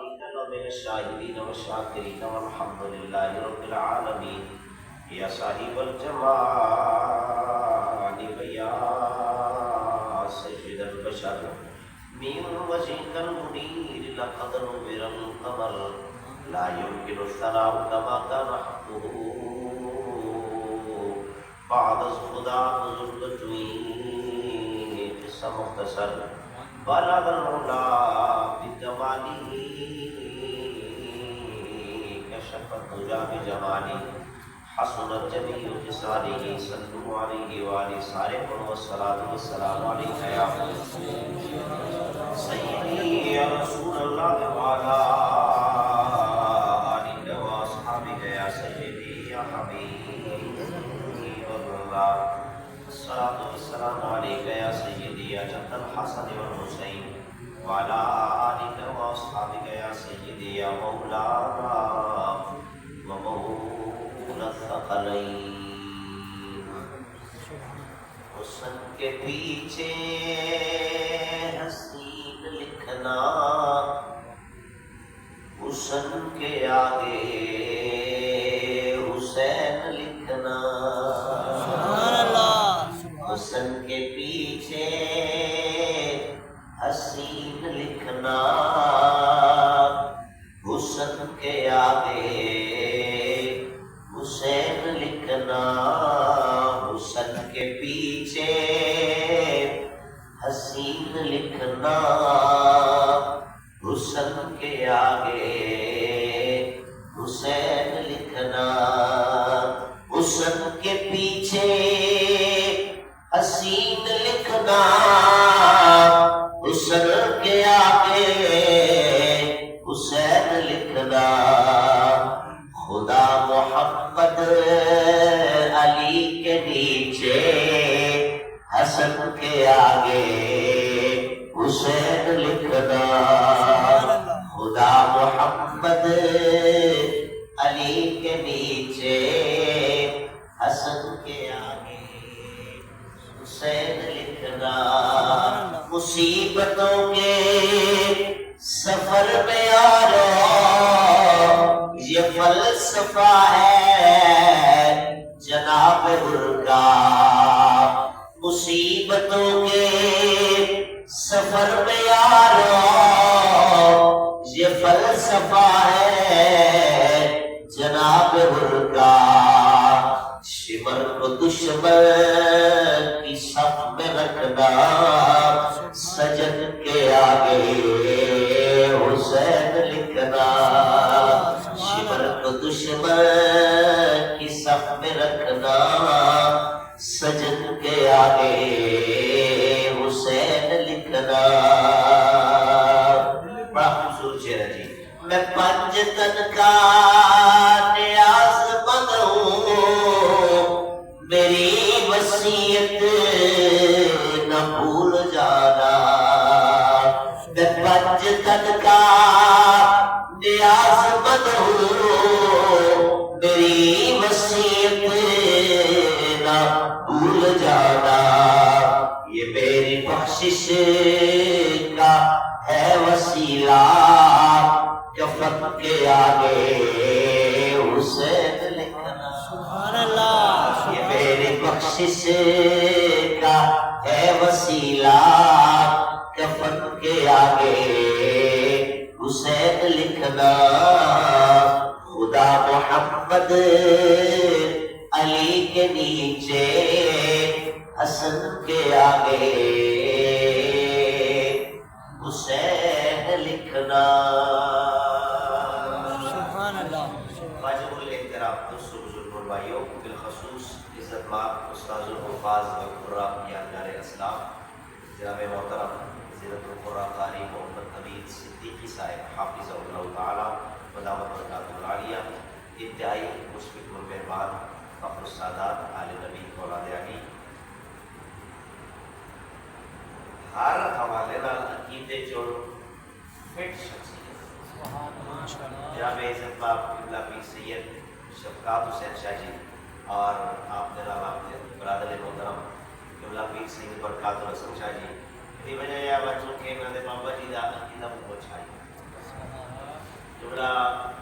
من الشاهدين والشاكرين والحمد لله رب العالمين يا صاحب الجمال ويا سيد البشر من وجهك المنير لقد نور القمر لا يمكن الثناء كما كان حقه بعد خدا بزرگ جوئی قصہ مختصر بلغ المولا بجماله كشف الدجى بجماله حسنت جميع خصاله صلوا عليه وآله صالح والصلاة والسلام عليك يا سيدي يا رسول الله وعلى آلك وأصحابك يا سيدي يا حبيب الله الصلاة والسلام عليك يا سيدي يا جد الحسن والحسين وعلى آلك وأصحابك يا سيدي يا مولانا ومولى الثقلين حسن کے پیچھے حسین لکھنا حسن کے آگے حسین لکھنا حسن کے پیچھے حسین لکھنا حسن کے آگے حسین لکھنا حسن کے پیچھے حسین لکھنا حسن کے آگے حسین لکھنا حسن کے پیچھے حسین لکھنا حسن کے آگے حسین لکھنا خدا محمد علی کے نیچے حسن کے آگے حسین لکھنا خدا محمد علی کے نیچے حسن کے آگے حسین لکھنا مصیبتوں کے سفر میں یارو یہ فلسفہ ہے جناب کا مصیبتوں کے سفر میں یارو یہ فلسفہ ہے جناب کا شمر کو دشمن کی صف میں رکھنا سجن کے آگے حسین لکھنا شمر کو دشمن کی صف میں رکھنا سجن کے آگے حسین لکھنا بڑا خوبصورت شعر ہے جی میں پنجتن کا نیاز مند ہوں میری وصیت نہ بھول جانا میں پنجتن کا نیاز مند ہوں میری وصیت نہ بھول جانا یہ میری بخشش کا ہے وسیلہ کفن کے آگے حسین لکھنا سبحان اللہ یہ میری بخشش کا ہے وسیلہ کفن کے آگے حسین لکھنا خدا محمد علی کے نیچے حسن کے آگے حسین لکھنا سبحان اللہ واجب الاحترام دوستوں بزرگوں بھائیوں بالخصوص عزت مآب استاذ الحفاظ و قراء یادگار اسلام جناب محترم حضرت القراء قاری محمد حمید صدیقی صاحب حافظہ اللہ تعالی ودامت برکاتہ العالیہ انتہائی مشفق المہمان فخر السادات آل نبی اولاد علی ہر حوالے نال عقیدے چوں فٹ شخصیت جناب عزت مآب قبلہ پیر سید شفقات حسین شاہ جی اور آپ جناب آپ کے برادر محترم قبلہ پیر سید برکات الحسن شاہ جی دی وجہ یہ بچوں کے انہوں نے بابا جی دا عقیدہ بہت چھائی جملہ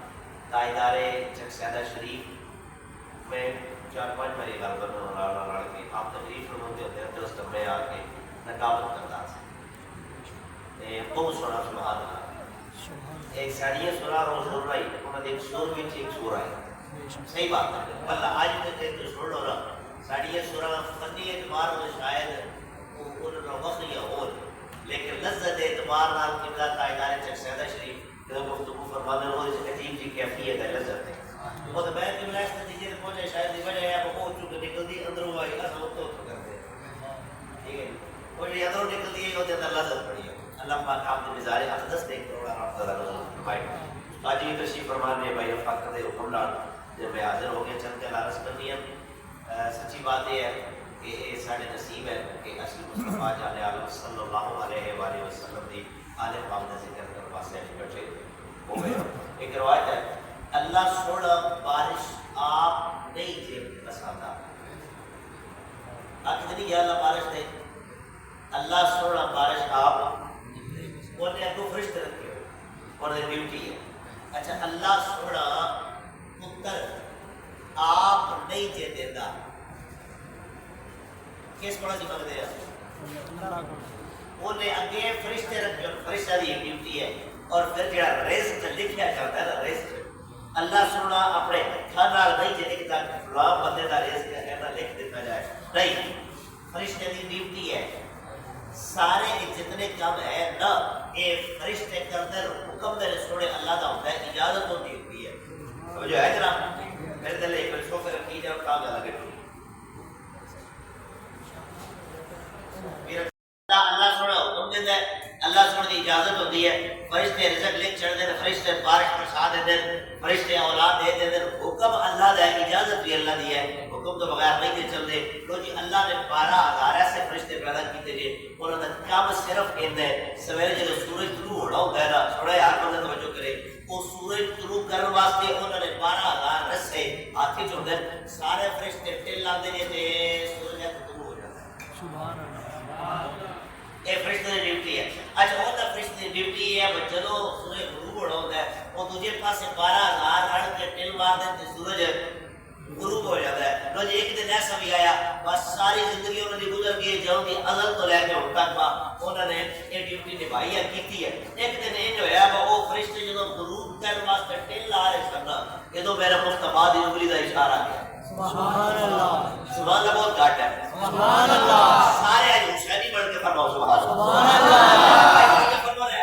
تائیدار چک سیدہ شریف میں 4-5 میری گل کرنا لڑ کے آپ تقریب فرماتے ہوتے ہیں تو اس میں آ کے نقابت کرتا سے بہت سونا سبحان اللہ ایک ساڑیاں سورا روز ہو رہا ہے انہوں نے ایک سور بھی ایک سورا ہے صحیح بات ہے بلہ آج تک تو سن لو رہا ساڑیاں سورا فنی اعتبار میں شاید انہوں نے وقتیاں ہو لیکن لذت اعتبار نال قبلہ تائیدار چک سیدہ شریف جو گفتگو فرمانے ہو اس عجیب جی کیفیت ہے لذت ہے وہ تو بیت قبلہ اس نتیجے سے پہنچے شاید دی وجہ ہے وہ چونکہ نکل دی اندروں آئی اصل تو کرتے ہیں ٹھیک ہے وہ جو اندروں نکل دی ہے وہ اندر لذت پڑی ہے اللہ پاک آپ نے مزار اقدس دیکھ کروڑا رب تعالیٰ رسول فرمائے آج یہ تشریف فرمانے بھائی رفاق قدر حکم لال جب میں حاضر ہو گیا چند کے لارس کرنی ہے سچی بات یہ ہے کہ یہ سارے نصیب ہے کہ اصل مصطفیٰ جانے عالم صلی اللہ علیہ وآلہ وسلم دی آلِ پاک نے ذکر کر واسطے بیٹھے ہو گئے ایک روایت ہے اللہ سوڑا بارش آپ نہیں جیب پساندہ آخر نہیں یا اللہ بارش دے اللہ سوڑا بارش آپ انہیں اگو فرشت رکھے ہو اور ڈیوٹی ہے اچھا اللہ سوڑا پتر آپ نہیں جے دیتا کس کوڑا جی مانگ دے انہیں اگے فرشتے رکھے ہو فرشتہ دی ڈیوٹی ہے اور پھر جڑا رزق لکھیا کرتا ہے نا رزق اللہ سونا اپنے کھانال نہیں جے لکھتا فلاں بندے دا رزق ہے نا لکھ دیتا جائے نہیں فرشتے دی ڈیوٹی ہے سارے جتنے کام ہے نا یہ فرشتے کردر حکم دے سوڑے اللہ دا ہوتا ہے اجازت ہوتی ہوئی ہے جو ہے جناب میرے دل ایک سوفے رکھی جائے اور کام لگے اللہ سوڑا حکم دیتا ہے اللہ سوڑا دی اجازت ہوتی ہے فرشتے رزق لکھ چڑھ دیں فرشتے بارش برسا دیں فرشتے اولاد دے دیں حکم اللہ دا اجازت بھی اللہ دی ہے حکم تو بغیر نہیں دے چل دے تو جی اللہ نے 12,000 ایسے فرشتے پیدا کیتے گئے انہوں نے کام صرف کہتے ہیں سویرے جب سورج طلوع ہونا ہوتا ہے نا تھوڑا یار بندہ توجہ کرے وہ سورج طلوع کرنے واسطے انہوں نے 12,000 رسے ہاتھی چھوڑ دیں سارے فرشتے ٹل لاندے تھے سورج طلوع ہو جاتا ہے سبحان اللہ یہ فرشتے کی ڈیوٹی ہے اچھا وہ تو فرشتے کی ڈیوٹی ہے وہ جدو سورج غروب ہوتا ہے وہ دوسرے پاس 12,000 رڑ کے ٹل مار دیں سورج غروب ہو جاتا ہے تو ایک دن ایسا بھی آیا بس ساری زندگی انہوں نے گزر گئی جہاں کی ازل تو لے کے ان تک انہوں نے یہ ڈیوٹی نبھائی ہے کیتی ہے ایک دن یہ جو ہے وہ فرشتے جدو غروب کرنے واسطے ٹل آ رہے سن یہ تو میرا مصطفیٰ دی انگلی کا اشارہ کیا سبحان اللہ سبحان اللہ بہت گھٹ ہے سبحان اللہ سارے حسینی بڑھ کے فرماؤ سبحان اللہ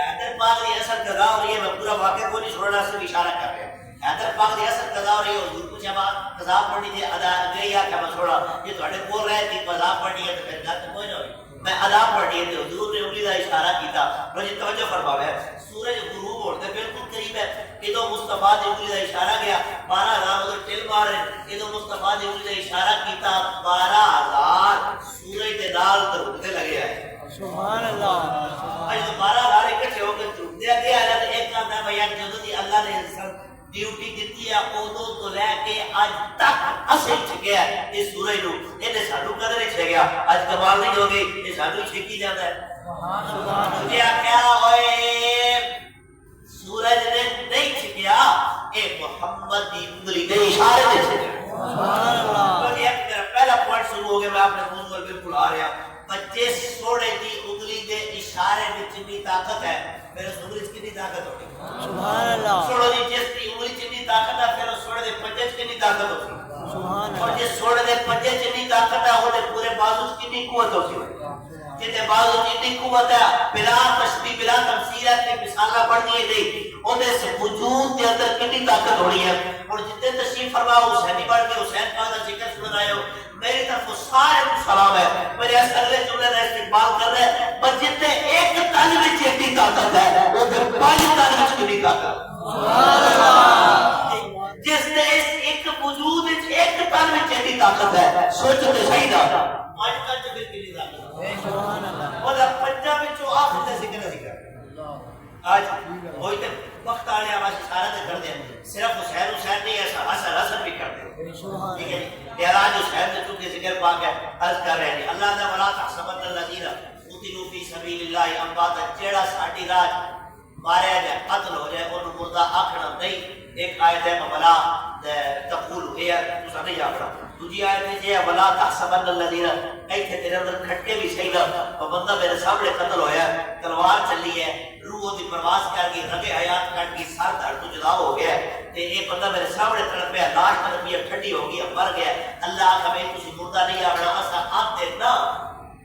حیدر پاک دی اثر قضا اور یہ میں پورا واقعہ کو نہیں چھوڑنا صرف اشارہ کر رہے ہیں حیدر پاک دی اثر قضا اور یہ حضور کو جب قضا پڑھنی تھی ادا گئی یا کہ میں چھوڑا یہ تھوڑے بول رہے تھی قضا پڑھنی ہے تو پھر گھر کوئی نہ ہوئی میں ادا پڑھنی ہے تو حضور نے انگلی کا اشارہ کیتا مجھے توجہ فرماؤ ہے سورج غروب ہوتے بالکل قریب ہے ادو مصطفیٰ دی انگلی کا اشارہ گیا 12,000 ادھر ٹل مار رہے ادو مصطفیٰ دی انگلی کا اشارہ کیتا 12,000 سورج دے نال دھرتے لگے آئے سبحان اللہ اج تو 12,000 اکٹھے ہو کے دھرتے اگے آ جاتے ایک کام ہے بھائی جدوں دی اللہ نے ڈیوٹی دیتی ہے ادو تو لے کے اج تک اصل چھکیا ہے اس سورج نو انہیں سانو قدر ہی چھکیا اج کمال نہیں ہو گئی یہ سانو چھکی جاتا ہے سبحان اللہ کیا ہوئے سورج نے نہیں چھکیا اے محمد دی انگلی دے اشارے دے چھکیا سبحان اللہ تو یہ میرا پہلا پوائنٹ شروع ہو گیا میں اپنے منہ پر بالکل آ رہا بچے سوڑے دی انگلی دے اشارے میں جتنی طاقت ہے میرے انگلی کی کتنی طاقت ہوگی سبحان اللہ سوڑے دی جس دی انگلی جتنی طاقت ہے پھر سوڑے دے پنجے کتنی طاقت ہوگی سبحان اللہ اور جس سوڑے دے پنجے کتنی طاقت ہے وہ پورے بازو کتنی قوت ہوگی جتنے بازو جتنی قوت ہے بلا تشبیہ بلا تمثیل ہے کہ مثالہ پڑھنی ہے نہیں انہیں سے وجود کے اندر کتنی طاقت ہو رہی ہے اور جتنے تشریف فرما حسینی پڑھ کے حسین پاک کا ذکر سن رہے ہو میری طرف سارے کو سلام ہے میرے اگلے جملے کا استقبال کر رہے ہیں بس جتنے ایک تن میں اتنی طاقت ہے وہ پھر 5 تن میں کتنی طاقت جس نے اس ایک وجود ایک تن میں اتنی طاقت ہے سوچو تو صحیح تھا 5 تن میں کتنی طاقت اور پنجاب میں جو آپ نے ذکر آج وہی تک وقت آنے آواز اشارہ دے کر دیں صرف حسین نہیں ایسا حسن بھی کر دیں ٹھیک ہے اعراج حسین نے چونکہ ذکر پاک ہے عرض کر رہے ہیں اللہ نے ولا تحسبن الذین قتلوا فی سبیل اللہ امواتا جیڑا ساڈی راہ ماریا جائے قتل ہو جائے اور خدا آخنا نہیں. ایک آیت ہے ولا تقول اے تسا نہیں آخنا. دوسری آیت ہے ولا تحسبن الذين ایتھے تیرے اندر کھٹے بھی صحیح نہ وہ بندہ میرے سامنے قتل ہویا ہے, تلوار چلی ہے, روح دی پرواز کر گئی, رگے حیات کٹ گئی, سر دھڑ تو جدا ہو گیا تے یہ بندہ میرے سامنے تڑپیا, لاش تڑپی ہے, ٹھنڈی ہو گئی, مر گیا. اللہ آخا میں تسی مردہ نہیں آخنا اسا آپ دیکھنا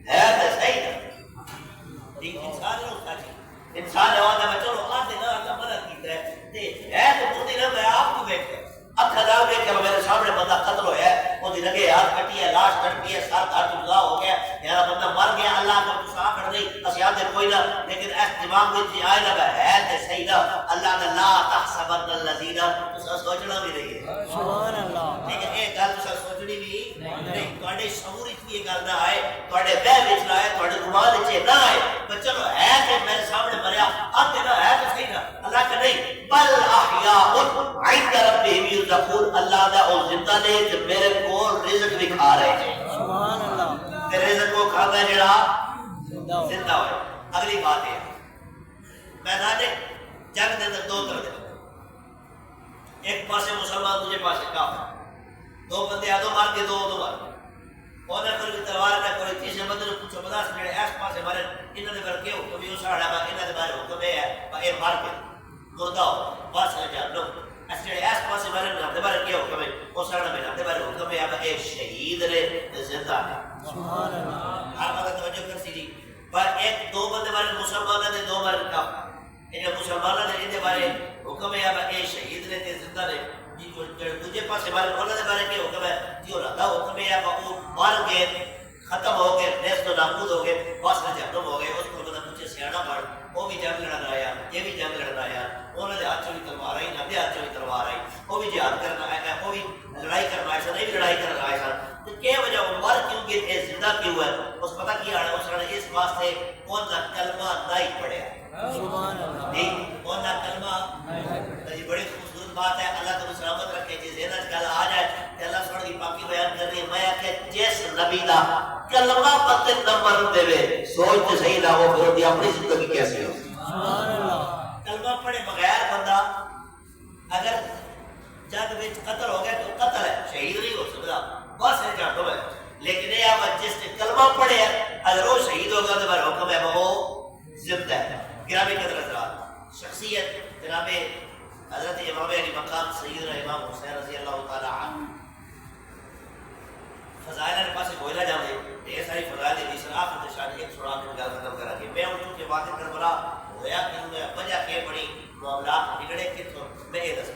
ہے تے صحیح نہ انسان نہیں ہوتا جی انسان ہے وہاں میں چلو آتے نا اللہ منع کیتا ہے تے ہے تو مردی نہ میں آپ کو دیکھ اکھا جاؤ دیکھ کہ میرے سامنے بندہ قتل ہویا ہے, وہ دی لگے ہاتھ کٹی ہے, لاش کٹی ہے, سر دھڑ جدا ہو گیا, میرا بندہ مر گیا. اللہ کا مسا کر نہیں اسیات دے کوئی نہ, لیکن اس دماغ میں جی آئے لگا ہے تے صحیح نہ. اللہ نے لا تحسبن الذین تسا سوچنا بھی نہیں ہے سبحان اللہ. لیکن ایک گل تسا سوچنی بھی نہیں, تواڈے شعور وچ یہ گل نہ آئے, تواڈے وہم وچ نہ آئے, تواڈے گمان وچ نہ آئے کہ چلو ہے کہ میرے سامنے مریا اب نہ ہے تو صحیح نہ. اللہ کہ نہیں بل احیاء عند ربهم یرزقون. اللہ دا او زندہ نے کہ میرے کو رزق بھی کھا رہے ہیں سبحان اللہ. تے رزق کو کھاتا ہے جڑا زندہ ہوئے. اگلی بات ہے میدان جنگ دے اندر دو طرح دے, ایک پاسے مسلمان دوسرے پاسے کافر, دو بندے آدھو مار کے دو مار کے انہیں کوئی تلوار نہ کوئی تیسرے بندے نے پوچھو بتا سکتے اس پاسے مارے انہوں نے کر کے حکم یہ ساڑھا با انہوں نے بارے حکم ہے اے مار کے مردہ ہو بس ہے جان لو اس جڑے اس پاسے مارے نے بارے کیا حکم ہے وہ ساڑھا میں نے بارے حکم ہے اے شہید نے زندہ ہے سبحان اللہ. آپ اگر توجہ کر سی جی پر ایک دو بندے مارے مسلمان نے دو مارے کافر, انہیں مسلمانوں نے ان بارے حکم ہے اے شہید نے تے زندہ نے جو دوسرے پاسے بارے انہوں نے بارے کیا حکم ہے جو رہا حکم ہے وہ مر گئے ختم ہو گئے نیست و نابود ہو گئے بس میں جہنم ہو گئے. اس کو بندہ مجھے سیاڑا پڑ وہ بھی جنگ لڑنا آیا یہ بھی جنگ لڑنا آیا, انہوں نے ہاتھ چوی تلوار آئی نہ ہاتھ چوی تلوار آئی, وہ بھی جہاد کرنا آیا وہ بھی لڑائی کرنا آیا نہیں بھی لڑائی کرنا آیا سن. تو کیا وجہ وہ مر کیوں گئے زندہ کیوں ہے اس پتہ کیا ہے اس نے اس واسطے کون نہ کلمہ نہیں پڑھیا سبحان اللہ نہیں کون نہ کلمہ یہ بڑی خوبصورت بات ہے. اللہ تعالی سلامت رکھے جی ذہن وچ گل آ جائے تے اللہ سبحانہ کی پاکی بیان کر رہی ہے. میں کہ جس نبی دا کلمہ پتے نمبر دے سوچ تے صحیح نہ ہو پھر دی اپنی زندگی کیسے ہو سبحان اللہ. کلمہ پڑھے بغیر بندہ اگر جنگ وچ قتل ہو گیا تو قتل ہے, شہید نہیں ہو سکتا بس ہے جانو ہے. لیکن یہ آواز جس نے کلمہ پڑھے اگر وہ شہید ہوگا تو میرا حکم ہے وہ زندہ ہے. گرامی قدر حضرات شخصیت جناب حضرت امام علی مقام سیدنا امام حسین رضی اللہ تعالی عنہ فضائل کے پاس کوئلہ جانے یہ ساری فضائل دی شرافت شان ایک سڑا کے گل ختم کرا کے میں ان کے واقع کربلا ہویا کہ وجہ کے بڑی معاملات بگڑے کہ میں یہ دس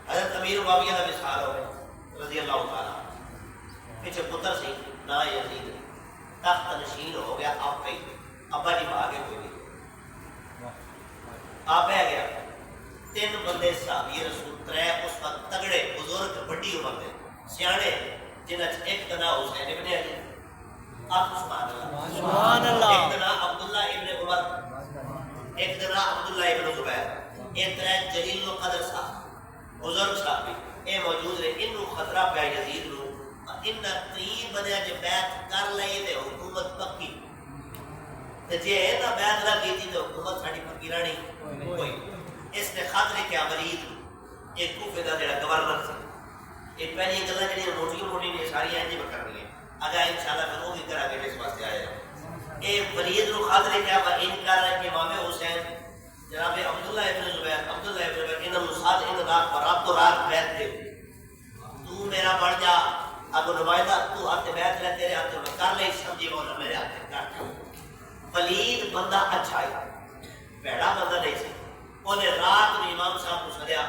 حضرت امیر معاویہ کا مثال ہو گیا رضی اللہ تعالی پیچھے پتر سی نا یزید تخت نشین ہو گیا آپ پہ ابا جی بھاگے کوئی نہیں آپ ہے گیا تین بندے صحابی رسول ترے اس وقت تگڑے بزرگ بڑی عمر دے سیانے جنہاں ایک دنا حسین ابن علی آپ سبحان اللہ ایک دنا عبداللہ ابن عمر ایک دنا عبداللہ ابن زبیر یہ ترے جلیل القدر صاحب بزرگ صحابی اے موجود رہے انہوں خطرہ پہ یزید نو انہاں تین بندے جو بیعت کر لئے تے حکومت پکی تے جے نہ بیعت نہ کیتی تے حکومت ساڈی پکی رہنی کوئی. اس نے خاطر کیا ولید ایک کوفے دا جڑا گورنر سی یہ پہلی گلاں جڑی موٹی موٹی نے ساری انج کرنی ہے اگے انشاءاللہ پھر وہ بھی کرا کے اس واسطے آیا اے ولید نو خاطر کیا وا ان کر رہے کہ امام حسین جناب عبداللہ ابن زبیر انہاں مصاد ان رات رات تو رات بیعت دے تو میرا بن جا اب نمائندہ تو ہاتھ بیعت لے تیرے ہاتھ میں کر لے سمجھی مولا میرے ہاتھ کر ولید بندہ اچھا ہے بھڑا بندہ نہیں سی. انہیں رات میں امام صاحب کو سدیا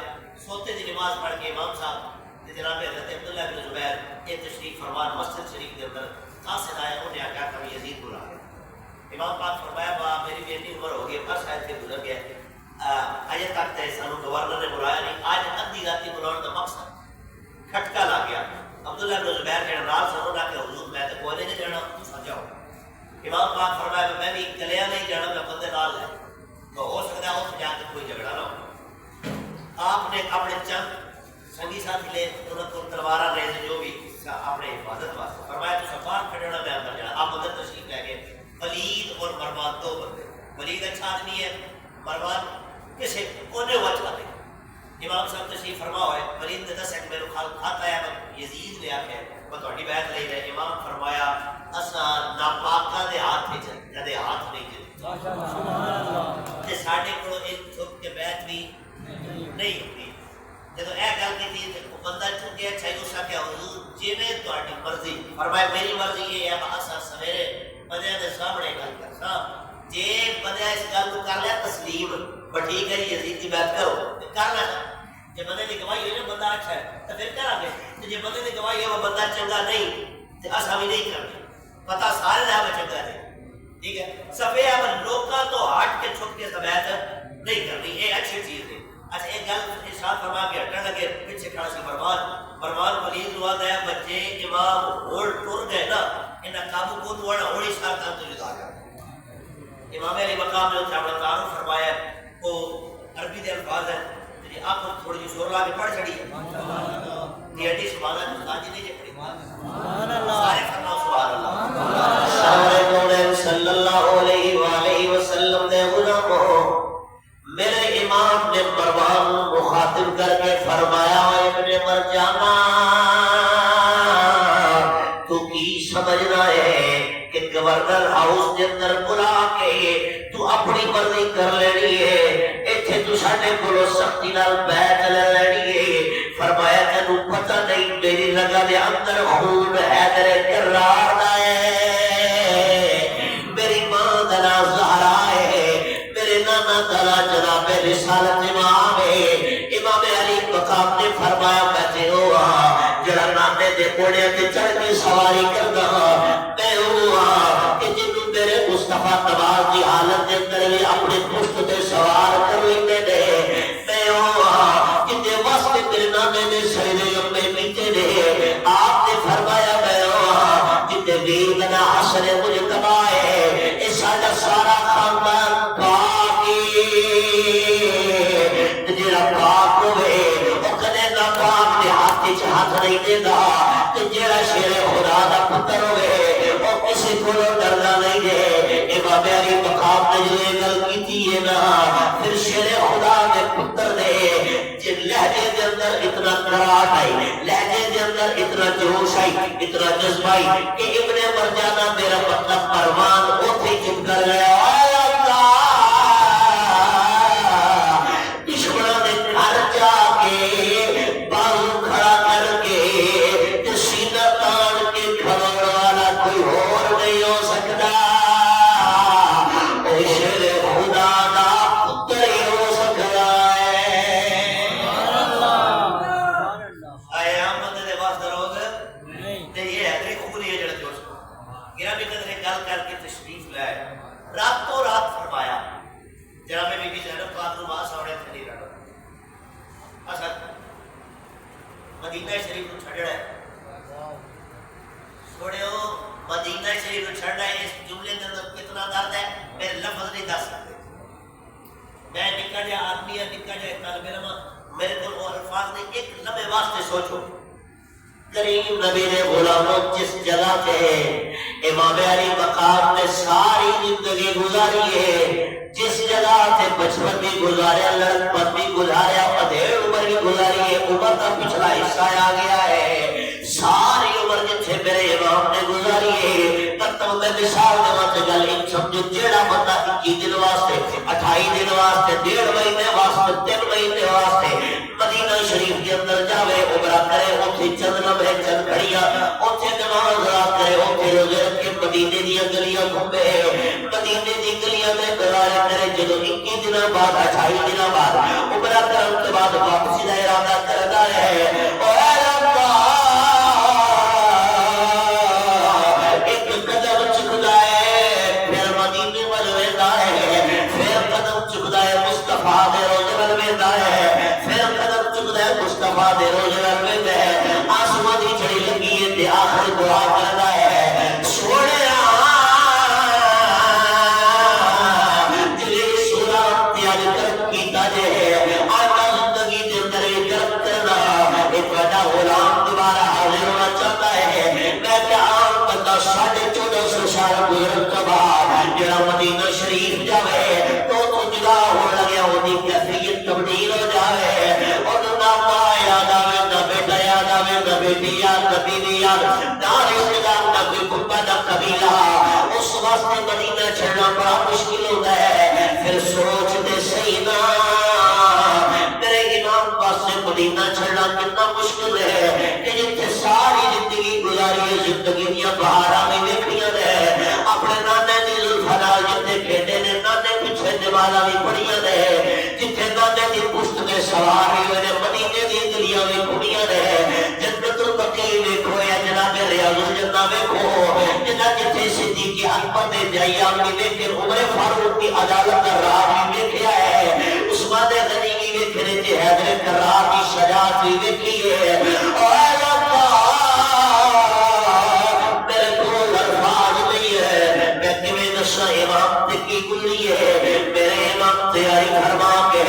سوتے دی نماز پڑھ کے امام صاحب جناب حضرت عبداللہ بن زبیر یہ تشریف فرمان مسجد شریف کے اندر قاصد آئے انہیں آگیا کہ یزید بلا گیا. امام پاک فرمایا با میری بیٹی عمر ہو گئی بس آئے تھے گزر گیا آج تک تے سانو گورنر نے بلایا نہیں آج ادھی راتی بلاؤن کا مقصد کھٹکا لا گیا. عبداللہ بن زبیر کے نال سنو نہ کہ حضور میں تو کوئی نہیں جانا سجاؤ. امام پاک فرمایا میں بھی کلیا نہیں جانا میں بندے نال ہے تو ہو سکتا ہے اس جا کے کوئی جھگڑا نہ ہو. آپ نے اپنے چند سنگی ساتھی لے انہوں کو تلوارا لے جو بھی اپنے حفاظت واسطے فرمایا تو سفار کھڑنا میں اندر جانا. آپ اندر تشریف لے گئے. ولید اور مروان دو بندے. ولید اچھا آدمی ہے, مروان کسی کونے تشریف فرما ہوئے ولید نے دسیا کہ میرے کھاتا ہے یزید نے آخیا میں تھوڑی بیعت لے رہے امام فرمایا اساں ناپاکاں دے ہاتھ وچ کدے ہاتھ نہیں دتے تے ساڈے کولوں ایک چھپ کے بیعت بھی نہیں ہوتی جدو اے گل کی تھی بندہ چکے اچھا اس آخیا حضور جویں تہاڈی مرضی فرمایا میری مرضی یہ ہے اساں سویرے بندیاں دے سامنے گل کرساں جے بندہ اس گل کو کر لیا تسلیم ٹھیک ہے یزید کی بیعت کرو کر لینا جی بندے کی گواہی ہوئی نا بندہ اچھا ہے تو پھر کرا گے جی بندے کی گواہی ہے وہ بندہ چنگا نہیں تو اصا بھی نہیں کرنا پتا سارے لیا میں چنگا نہیں ٹھیک ہے سفے اب لوگوں تو ہٹ کے چھپ کے بیعت نہیں کرنی یہ اچھی چیز ہے اچھا ایک گل ارشاد فرما کے ہٹن لگے پیچھے کھڑا سی فرمان ولید ہوا گیا بچے امام ہوڑ ٹر گئے نا انہیں قابو کو توڑا ہوڑی شارتان تو جدا گیا امام علی مقام نے اپنا تعارف فرمایا وہ عربی دے الفاظ ہیں جی آپ کو تھوڑی جی شور لا کے پڑھ چڑی ہے یہ حدیث سبحان اللہ جی نہیں پڑھی سبحان اللہ سارے فرماؤ سبحان اللہ سارے صلی اللہ علیہ وآلہ وسلم نے غلاموں میرے امام نے مروان مخاطب کر کے فرمایا ابن مرجانا تو کی سمجھنا ہے کہ گورنر ہاؤس کے اندر بلا کے تو اپنی مرضی کر لینی ہے ایتھے تو ساڈے کولوں سختی نال بیعت لے لینی ہے فرمایا تینوں پتہ نہیں میری رگاں دے اندر خون حیدر کرار دا ہے میری ماں دا نام زہرا ہے میرے نانا دا جناب رسالت امام ہے امام علی مقام نے فرمایا میں ہوا جڑا نانے دے کوڑے تے چڑھ کے سواری کردا میں ہوا کہ جنوں میرے مصطفیٰ نواز دی حالت دے اندر بھی اپنے پشت تے سوار کر لیندے نے میں ہوا کہ واسطے میرے نانے نے سجدے لمبے پیتے نے آپ نے فرمایا میں ہوا جتے ویر دا حسن مجتبی ہے اے ساڈا سارا خاندان پاکی جڑا پاک ہوئے او کدے نہ پاک دے ہاتھ وچ ہاتھ نہیں دیندا تے جڑا شیر خدا دا پتر ہوئے او کسی کولوں ڈردا نہیں دے امام علی مقام نے جو یہ گل کیتی ہے نا پھر شیر خدا دے پتر نے جن لہجے دے اندر اتنا کراٹ آئی لہجے دے اندر اتنا جوش آئی اتنا جذبہ آئی کہ ابن مرجانہ میرا مطلب فرمان اوتھے چپ کر گیا مدینہ شریف کو چھڑنا ہے چھوڑو مدینہ شریف کو چھڑنا ہے اس جملے کے اندر کتنا درد ہے میرے لفظ نہیں دس سکتے میں نکا جا آدمی ہے نکا جا طالب علم میرے کو وہ الفاظ نہیں ایک لمحے واسطے سوچو کریم نبی نے غلاموں جس جگہ پہ امام علی مقام نے ساری زندگی گزاری ہے جس جگہ سے بچپن بھی گزاریا لڑکپن بھی گزاریا ادھیڑ عمر بھی گزاری ہے عمر کا پچھلا حصہ آ گیا ہے ساری عمر جتھے میرے امام نے گزاری ہے تب میں مثال دے تے گل ان سمجھو جیڑا بندہ 21 دن واسطے 28 دن واسطے 1.5 مہینے واسطے 3 مہینے واسطے مدینہ شریف کے اندر جاوے عمرہ کرے اوتھے چند لمحے چند گھڑیاں اوتھے نماز ادا کرے اوتھے روزے رکھ کے مدینے دی گلیاں گھومے مدینے دی گلیاں میں گزارے کرے جدوں 21 دن بعد 28 دن بعد عمرہ کرن کے بعد واپسی دا ارادہ کردا ہے او اے اللہ ایک قدم چکدا ہے پھر مدینے ول ویندا ہے پھر قدم چکدا ہے مصطفیٰ دے روزے ول ویندا ہے پھر قدم چکدا ہے مصطفیٰ دے روزے ول ویندا ہے آسمان دی چھڑی لگی ہے تے آخر دعا کردا ہے سونیا غلام دوبارہ حاضر ہونا چاہتا ہے میں کہ عام بندہ 1450 سال گزرن کے بعد جڑا مدینہ شریف جاوے تو جدا ہو لگیا وہ دی کیفیت تبدیل ہو جاوے اور نام بیٹیا قبیلیا دار اسلام کا کوئی گھبا نہ قبیلہ اس واسطے مدینہ چھڑنا بڑا مشکل ہوتا ہے پھر سوچ دے صحیح نا میرے امام پاس سے مدینہ چھڑنا کتنا مشکل ہے کہ جتنے ساری زندگی گزاری ہے زندگی دیا بہارا میں دیکھنیاں رہے اپنے نانے دی زلفنال جتنے کھیڑے نے نانے پیچھے نوالا بھی پڑیاں رہے جتنے نانے دی پشت میں سوار ہوئے نے مدینے دی گلیاں بھی پڑیاں رہے جنت البقیع ویکھو یا جناب ریاض الجنہ ویکھو جنہ جتنے صدیق اکبر دے جائیاں بھی ویکھے عمر فاروق کی عدالت کا راہ بھی ویکھیا ہے عثمان غنی بھی ویکھے جے حیدر کرار کی شجاعت بھی ویکھی ہے اور امام کی گلی ہے میرے امام تیاری فرما کے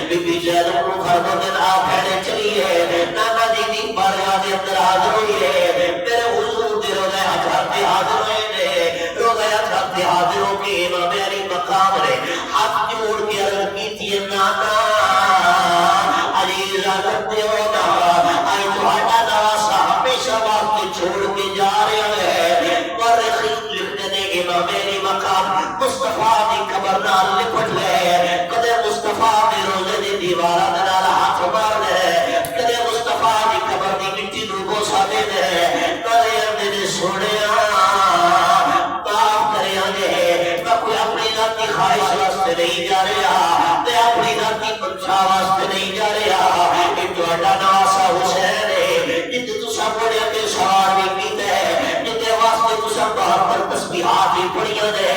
بی بی زینب کو فرما دن آخر چلی ہے نانا جی دی بارگاہ دے اندر حاضر ہوئی ہے میرے حضور دے روزے حضرت حاضر ہوئے نے روزے حضرت حاضر ہو کے امام علی مقام نے ہاتھ جوڑ کے عرض کی تھی نانا علی اجازت دیو نا آئی تہاڈا نواسا ہمیشہ واسطے چھوڑ کے جا رہے ہیں مورخین لکھتے نے امام علی مقام مصطفیٰ دی قبر نال لپٹ لے کدے مصطفیٰ دی روزے دی دیوارہ نال ہاتھ مار دے کدے مصطفیٰ دی قبر دی مٹی نو بوسا دے دے کدے اندر سوڑیا معاف کریا دے میں کوئی اپنی ذاتی خواہش واسطے نہیں جا رہا تے اپنی ذاتی پنچھا واسطے نہیں جا رہا کہ تہاڈا نواسا حسین ہے جتے تساں بڑے کے سوار بھی کیتے جتے واسطے تساں بہتر تسبیحات بھی پڑھیاں دے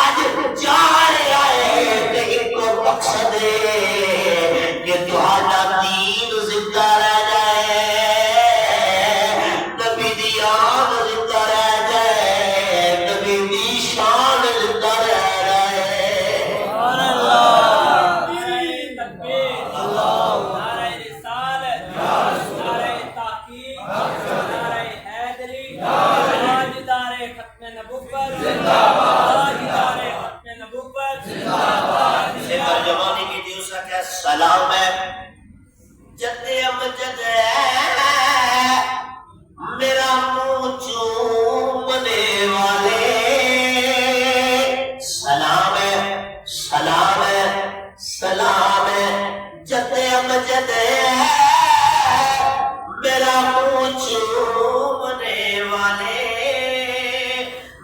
آج جا رہا ہے کہ ایک مقصد ہے کہ تہاڈا دین زندہ رہ جائے نبی دی یاد زندہ رہ جائے نبی دی شان زندہ رہ جائے سبحان اللہ نعرہ تکبیر اللہ نعرہ رسالت نعرہ تحقیق نعرہ حیدری تاجدار ختم نبوت زندہ ترجمانی کی دیوسا کیا سلام ہے جد امجد ہے میرا منہ چومنے والے سلام ہے سلام ہے سلام ہے جد امجد ہے میرا منہ چومنے والے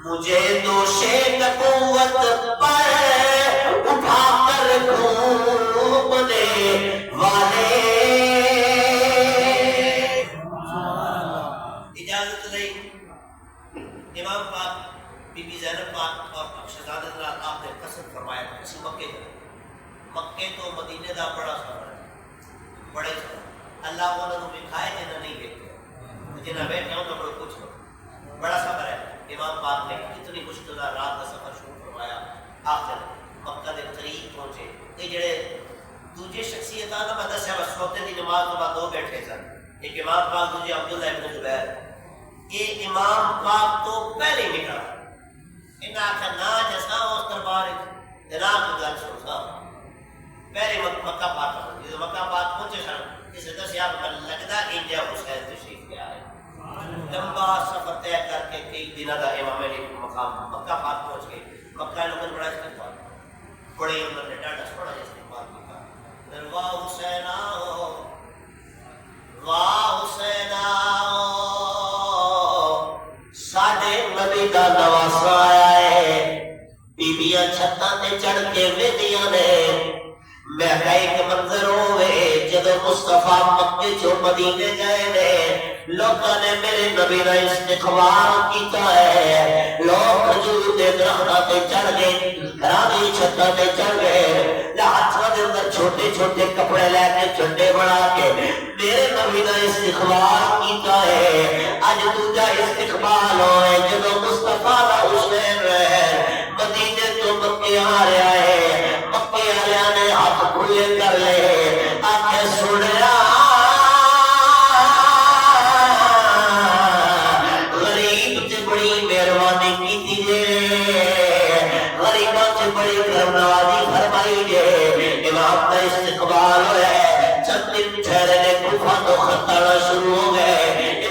مجھے دوشے نبوت پر اٹھا کر گھومنے والے اجازت نہیں امام پاک بی بی زینب پاک اور شہزادہ حضرات آپ نے قسم فرمایا کسی مکے تو مدینے دا بڑا سفر ہے بڑے سفر اللہ انہوں نے دکھائے جنہیں نہیں دیکھتے جنہیں بیٹھے ہوں تو کچھ بڑا سفر ہے امام پاک نے اتنی مشکل رات کا سفر شروع کروایا آخر مکہ دے قریب پہنچے یہ جڑے دوجے شخصیتاں دا میں دسیا بس سوتے دی نماز تو بعد دو بیٹھے سن ایک امام پاک دوجے عبداللہ ابن زبیر یہ امام پاک تو پہلے نکلا انہاں آخر نہ جیسا اس دربار جناب کو گل سن سا پہلے مکہ پاک جب مکہ پاک پہنچے سن اسے دسیا لگتا انجا حسین تشریف لیا ہے لمبا سفر طے کر کے کئی دنوں کا امام علی مقام مکہ پاک پہنچ گئے مکہ لوگوں نے بڑا استقبال بڑے انہوں نے ڈاڈا سونا استقبال کیا واہ حسین آؤ واہ حسین ساڈے نبی دا نواسا آیا ہے بیبیاں چھتاں تے چڑھ کے ویندیاں نے میں ایک منظر ہوئے جب مصطفیٰ مکے جو مدینے گئے نے لوگوں نے میرے نبی کا استقبال کیتا ہے لوگ کھجور دے درختاں تے چڑھ گئے گھراں دی چھتاں تے چڑھ گئے ہاتھاں دے اندر چھوٹے چھوٹے کپڑے لے کے چنڈے بنا کے میرے نبی کا استقبال کیتا ہے اج دوجا استقبال ہوئے جب مصطفیٰ دا حسین رہے مدینے تو مکے آ رہا ہے مکے والےاں نے ہاتھ کھلے کر لے آکھے سنیا غریب تے بڑی مہربانی کیتی جے غریباں تے بڑی کرم نوازی فرمائی جے امام کا استقبال ہوا ہے چند دن ٹھہرے نے کوفہ تو خطرہ شروع ہو گئے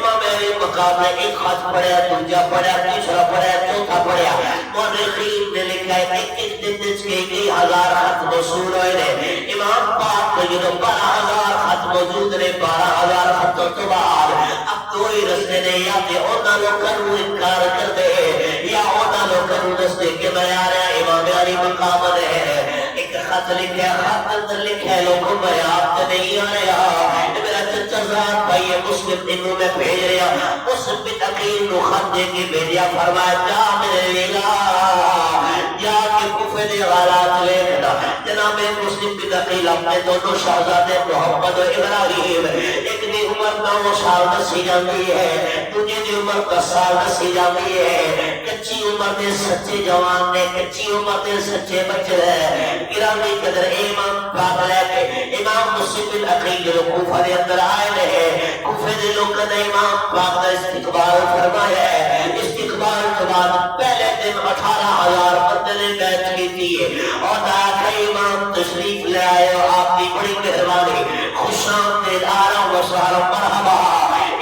صاحب نے ایک خط پڑھیا، دوجا پڑھیا، تیسرا پڑھیا، چوتھا پڑھیا، مورخین نے لکھا ہے کہ ایک دن کئی ہزار خط موصول ہوئے نے۔ امام پاک کو جدو 12,000 خط موجود نے، 12,000 خطوں تو بعد اب کوئی رستے نے، یا تے اونا لوگوں کو انکار کر دے یا اونا لوگوں کو رستے کے بیان ہے امام علی مقام ہے۔ ایک خط لکھا، خط اندر لکھا ہے لوگوں میں آپ تے نہیں آیا، میرا چچا صاحب بھائی مسلم انہوں میں بھیج رہا، مسلم بن عقیل نو خط دے کے بھیجیا، فرمایا جا میرے لیلا جا کے کوفے دے حالات دیکھنا۔ جناب مسلم بن عقیل اپنے دونوں شہزادے محمد و ابراہیم، ایک دی عمر 9 سال دسی جاتی ہے، دوجے دی عمر 10 سال دسی جاتی ہے، کچی عمر دے سچے جوان نے، کچی عمر دے سچے بچے ہیں۔ گرامی قدر امام پاک لے کے امام مسلم بن عقیل جو کوفہ دے اندر آئے ہیں، کوفے دے لوگوں نے امام پاک کا استقبال فرمایا ہے۔ استقبال کے بعد پہلے دن 18,000 بندے نے بیعت کی تھی اور آخر امام تشریف لے آئے اور آپ کی بڑی مہربانی، خوش آمدید، آرام و سہارا، مرحبا۔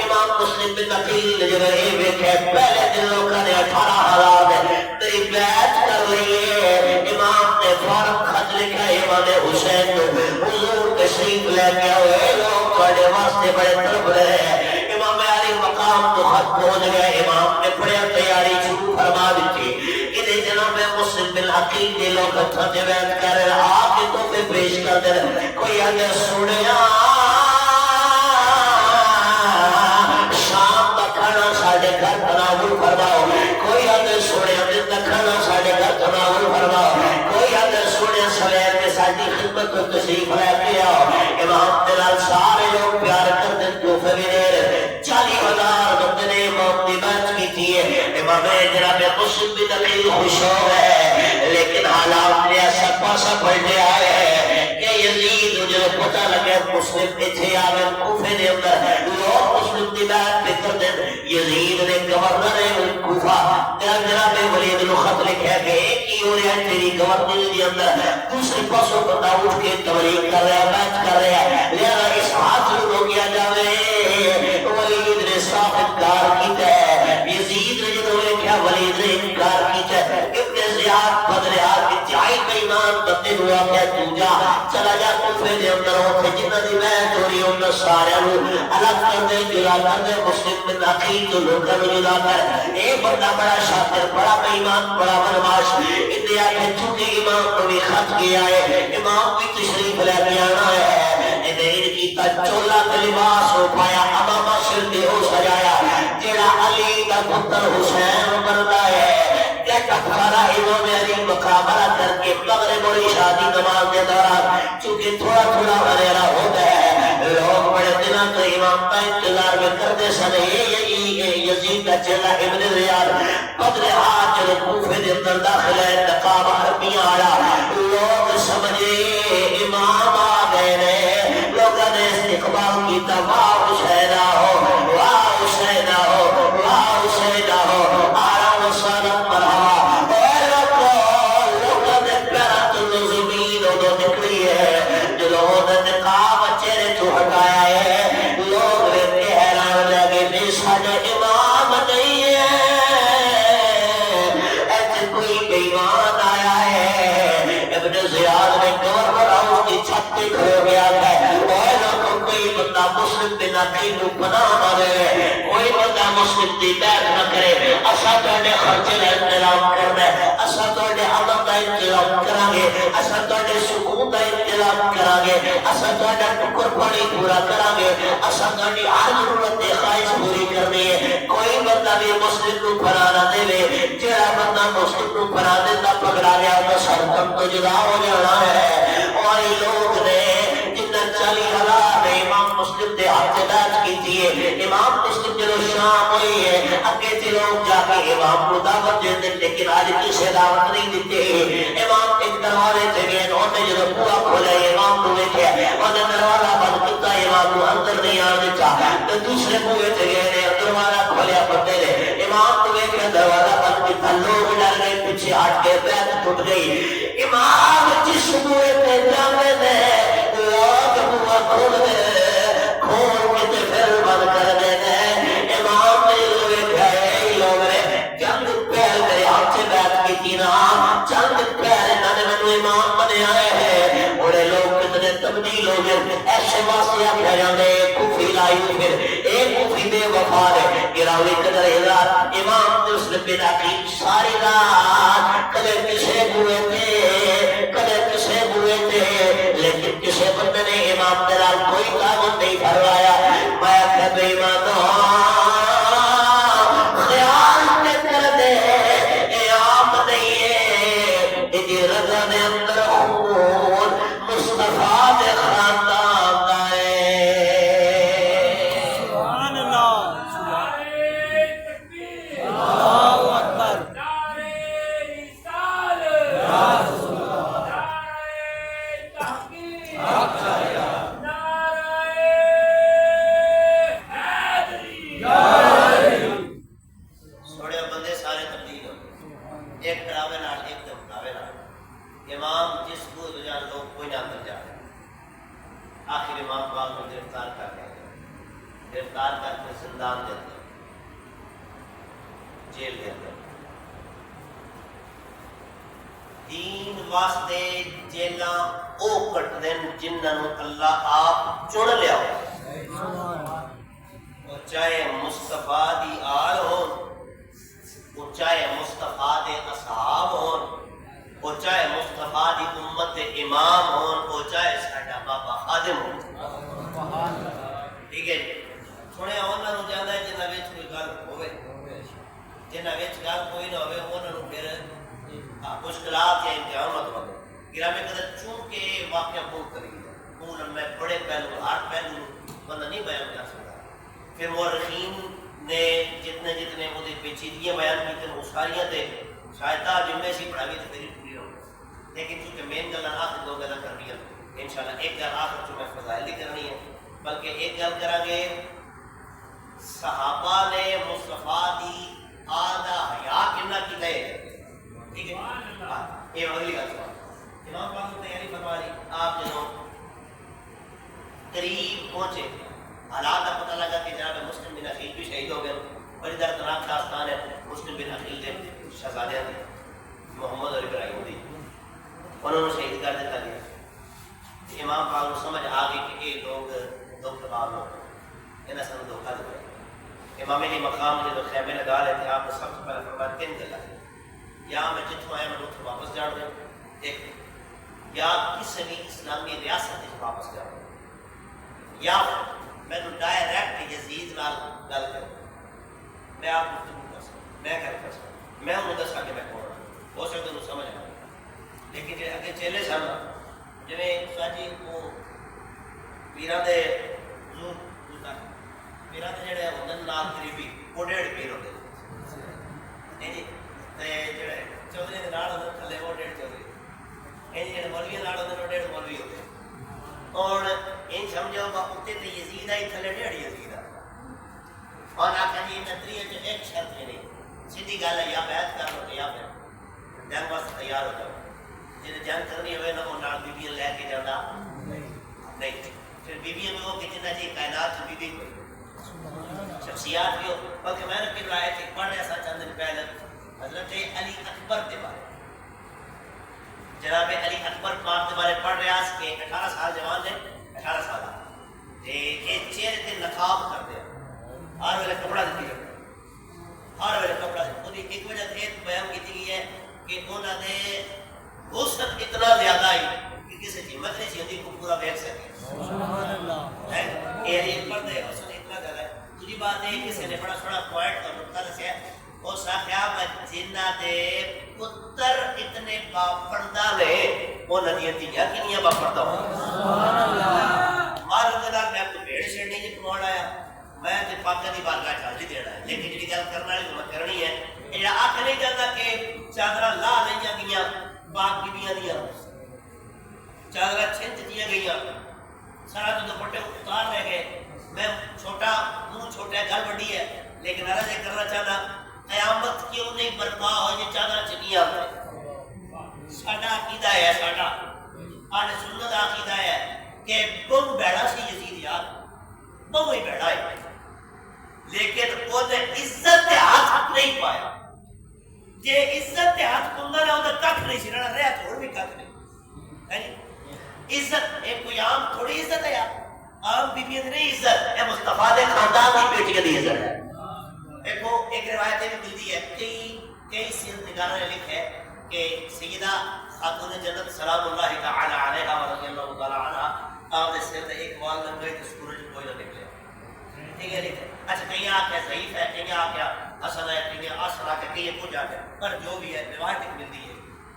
امام مسلم بن عقیل نے جب یہ دیکھے پہلے دن لوگوں نے 18,000 تیری بیعت کر لی ہے، امام نے فوراً خط لکھا امام حسین کو، حضور تشریف لے کے ہوئے لوگ تھوڑے واسطے بڑے طلب رہے ہیں۔ امام علی مقام تو خط پہنچ گئے، امام نے بڑے تیاری شروع فرما دی کہ جناب مسلم بن عقیل کے لوگ ہتھاں تے بیعت کر رہے، آپ کے تحفے پیش کر دے رہے۔ کوئی آگے سنیا شام کا کھانا ساڑھے گھر تناول فرماؤ، کوئی آگے سنیا دن کا کھانا ساڑھے گھر تناول فرماؤ، کوئی آگے سنیا سویر میں ساڑھی خدمت و تشریف لے کے آؤ۔ امام دلال سارے لوگ پیار کر دن تحفے بھی دے رہے، 40,000 بندے نے امام کی بیعت کی تھی۔ امام جناب مسلم بن عقیل خوش ہو گئے، لیکن حالات نے ایسا پاسا پلٹے آئے ہیں کہ یزید جو پتہ لگے مسلم اتھے آگے کوفے دے اندر لوگ مسلم کی بیعت بکر دیں، یزید نے گورنر کوفہ جناب ولید نو خط لکھا کہ ایک ہی ہو رہا ہے تیری گورنر دی اندر، دوسری پاسوں بندہ اٹھ کے تبلیغ کر رہا ہے، بیعت کر رہا ہے، لہذا اس ہاتھ رو کیا جاوے۔ ولید نے صاف انکار کیتا ہے، یزید نے جو لکھا ولید نے انکار کیتا ہے، ابن زیاد بدریات انتہائی بیمان بندے ہوا کہ تو جا چلا جا کوفے دے اندر ہوتے جنہ دی بیعت ہو رہی انہوں سارے الگ کر دے، جلا کر دے، مسلم بن عقیل تو لوگوں میں جلا کر اے بندہ بڑا شاطر، بڑا بیمان، بڑا بدماش، انہیں آگے چونکہ امام کو بھی خط کیا ہے، امام بھی تشریف لے کے آنا ہے، انہیں ان کی چولا کا لباس ہو پایا، امامہ شرطی ہو سجایا، جیڑا علی کا پتر حسین بردہ ہے، کہ کفارہ امام علی مقابلہ کر کے مغرب اور شادی نماز کے دوران چونکہ تھوڑا تھوڑا اندھیرا ہو گیا ہے، لوگ بڑے دنوں تو امام کا انتظار میں کرتے سنے یزید کا چیلا ابن زیاد بدر ہاتھ جو کوفے دے اندر داخل ہے، نقاب حرمیاں آیا، لوگ سمجھے امام آ گئے ہیں، لوگوں نے استقبال کی واہ حسینہ ہو، واہ حسینہ ہو، واہ حسینہ ہو، آرام و سالم مرحبا، اے لوگوں نے پیرات زمین ادھو نکلی ہے، جو لوگوں نے نقاب چہرے تو ہٹایا ہے، لوگ ویسے حیران لگے بے ساڑھے امام نہیں ہے، ایسے کوئی بیمان آیا ہے۔ ابن زیاد نے گورنر ہاؤس کی چھت پہ کھڑے گیا ہے، اور لوگوں کوئی بندہ مسلم بن عقیل کو پناہ نہ دے، کوئی بندہ مسلم دی بیعت نہ کرے، اسا توڑے خرچے کا انتظام کرنا ہے، اسا توڑے امن کا انتظام کریں گے، اسا توڑے سکون کا انتظام کریں گے، اسا توڑے ٹکر پانی پورا کریں گے، اسا توڑے ہر ضرورت خواہش پوری کرنی ہے۔ کوئی بندہ بھی مسلم کو پناہ نہ دے، جڑا بندہ مسلم کو پناہ دیتا پکڑا گیا تو سرکم تو جدا ہو جانا ہے۔ اور یہ لوگ نے جتنا 40,000 امام مسلم دے ہاتھ بیعت کی تھی، امام مسلم جلو شام ہوئی ہے، اگے تے لوگ جا کے امام کو دعوت دے دیں، لیکن آج کسی دعوت نہیں دیتے۔ امام ایک دروازے سے گئے، انہوں نے جب بوا کھولا امام کو دیکھا، انہوں نے دروازہ بند کیتا، امام کو اندر نہیں آنے دیتا، تو دوسرے بوئے سے گئے، دروازہ کھولیا بندے نے، امام کو دیکھا دروازہ بند کیتا، لوگ ڈر گئے، پیچھے ہٹ کے بیعت ٹوٹ گئی۔ امام جس بوئے پہ جانے دے، لوگ بوا کھول دے، کھول کے پھر بند کر دے، امام نے تبدیل ہو گئے ایسے واسطے آخیا جاندے کوفی لائی پھر ایک کوفی بے وفا ہے گراوی قدر حضرات امام مسلم بن عقیل ساری رات کدے کسے بوئے تھے کدے کسے بوئے تھے لیکن کسے بندے نے امام دلال کوئی تعاون نہیں فرمایا میں آخیا بے ایمان خیال تے کر دے اے عام نہیں ہے اے رضا دے اندر خون مصطفیٰ دے خاندان دا ہے سبحان اللہ نعرہ تکبیر اللہ اکبر نعرہ رسالت یا رسول اللہ نعرہ تحقیق نعرہ حیدری سوڑے بندے سارے تبدیل ہو ایک ڈراوے نال ایک دمکاوے نال امام جس کو جان لوگ کوئی نہ اندر جا رہے آخر امام پاک کو گرفتار کر لیا گرفتار کر کے زندان دے اندر جیل دے اندر دین واسطے جیلاں او کٹ دین جنہاں اللہ آپ چن لیا وہ چاہے مصطفیٰ دی آل ہون وہ چاہے مصطفیٰ دے اصحاب ہون وہ چاہے مصطفیٰ دی امت دے امام ہون وہ چاہے ساڈا بابا خادم ہون ٹھیک ہے سنے انہاں نوں جاندا ہے جنہاں وچ کوئی گل ہوے جنہاں وچ گل کوئی نہ ہوے انہاں نوں پھر مشکلات یا امتحان مت بنے گرامی قدر چونکہ واقعہ بہت قریب ہے پورا میں بڑے پہلو ہر پہلو بندہ نہیں بیان کر سکتا پھر مورخین نے جتنے جتنے وہ پیچیدگیاں بیان کی تھے وہ ساریاں تھے شاید جمعے سی پڑھا گئی تو میری پوری ہو لیکن چونکہ مین گل آخر دو گلا کرنی ہے انشاءاللہ ایک گل آخر جو میں فضائل نہیں کرنی ہے بلکہ ایک گل کریں گے صحابہ نے مصطفیٰ دی آدھا حیا کنا کی گئے ٹھیک ہے یہ اگلی گل سوال امام پاک نے تیاری فرما لی آپ جنہوں قریب پہنچے حالات کا پتہ لگا کہ جناب مسلم بن عقیل بھی شہید ہو گئے بڑی دردناک داستان ہے مسلم بن عقیل کے شہزادے تھے محمد اور ابراہیم دی انہوں نے شہید کر دیتا گیا امام پاک کو سمجھ آ گئی کہ یہ لوگ دکھ باب لوگ انہیں سن دھوکہ دیا امام علی مقام جو خیمے لگا لیتے آپ نے سب سے پہلے فرمایا تین گلا یا میں جتوں آیا میں اتوں واپس جان دوں ایک یا کسی بھی اسلامی ریاست سے واپس جاؤ یا میں ڈائریکٹ یزید نال گل کروں میں آپ گفتگو کر سکتا میں گل کر سکتا میں انہوں دسا کہ میں کون ہو سکتا انہوں سمجھ آ لیکن جو اگے چیلے سن جی ساجی وہ پیران دے پیران دے جڑے ہوں نال قریبی وہ 1.5 پیر ہوتے جی جڑے چودھری کے نال ہوتے تھلے وہ 1.5 چودھری جڑے مولوی نال ہوتے 1.5 مولوی ہوتے اور ان سمجھو اتنے تو یزید آئی تھلے 1.5 یزید اور آخر جی نظریے جو ایک شرط ہے نہیں سیدھی گل ہے یا بیعت کر لو یا پھر جنگ واسطے تیار ہو جاؤ جی جنگ کرنی ہوئے نا وہ نال بیبیاں لے کے جانا نہیں پھر بیبیاں بھی وہ کہ جنہ جی کائنات سے بیبی کوئی شخصیات بھی ہو بلکہ میں نے پھر رائے تھی پڑھ ایسا چند دن پہلے حضرت علی اکبر کے بارے جناب علی اکبر پاک کے بارے پڑھ رہا ہے کہ 18 سال جوان نے 18 سال یہ چہرے تے نقاب کر دیا ہر ویلے کپڑا دیتی ہے ہر ویلے کپڑا دیتی ہے ایک وجہ سے بیان کی گئی ہے کہ انہوں نے حسن اتنا زیادہ ہے کہ کسی ہمت نہیں ہوتی کو پورا دیکھ سکے سبحان اللہ ہے یہ پردے حسن اتنا زیادہ ہے دوسری بات ہے کسی نے بڑا سونا پوائنٹ اور نقطہ دسیا وہ صاحب جنہ دے پتر اتنے باپردہ نے وہ ندیاں تیجا کنیاں باپردہ ہوں سبحان اللہ مارو دلال میں آپ کو بھیڑ شیڑنے کی پروڑ آیا میں تے پاکہ دی بارگاہ چاہتی دینا ہے لیکن جڑی گل کرنا ہے جو میں کرنی ہے یہ آنکھ نہیں جاتا کہ چادرہ لا لیا گیا باغ بیبیاں دیا چادرہ چھنت دیا گیا سارا تو دوپٹے اتار لے گئے میں چھوٹا منہ چھوٹا گل بڑی ہے لیکن عرض یہ کرنا چاہتا قیامت کیوں نہیں برپا ہو یہ چادر چنیا ساڈا عقیدہ ہے ساڈا اہل سنت عقیدہ ہے کہ بہت بیڑا سی یزید یار بہت ہی بیڑا ہے لیکن وہ نے عزت کے ہاتھ نہیں پایا جے عزت کے ہاتھ کنگا نہ ہوتا کھ نہیں سی رہنا رہا چھوڑ بھی کھ نہیں عزت ایک کوئی عام تھوڑی عزت ہے یار، عام بیوی نہیں عزت ہے، مصطفیٰ دے خاندان کی بیٹی دی عزت ہے۔ دیکھو ایک روایت بھی ملتی ہے، کئی سیرت نگاروں نے لکھا ہے کہ سیدہ خاتون جنت سلام اللہ تعالی علیہا و رضی اللہ تعالی عنہا آپ نے سر تے ایک وال لگ گئی تو سورج کوئی نہ نکلے، ٹھیک ہے لکھا ہے۔ اچھا کہیں آکھیا ضعیف ہے، کہیں آکھیا حسن ہے، کہیں اثر آ کے کہیں کچھ آ گیا، پر جو بھی ہے روایت ملتی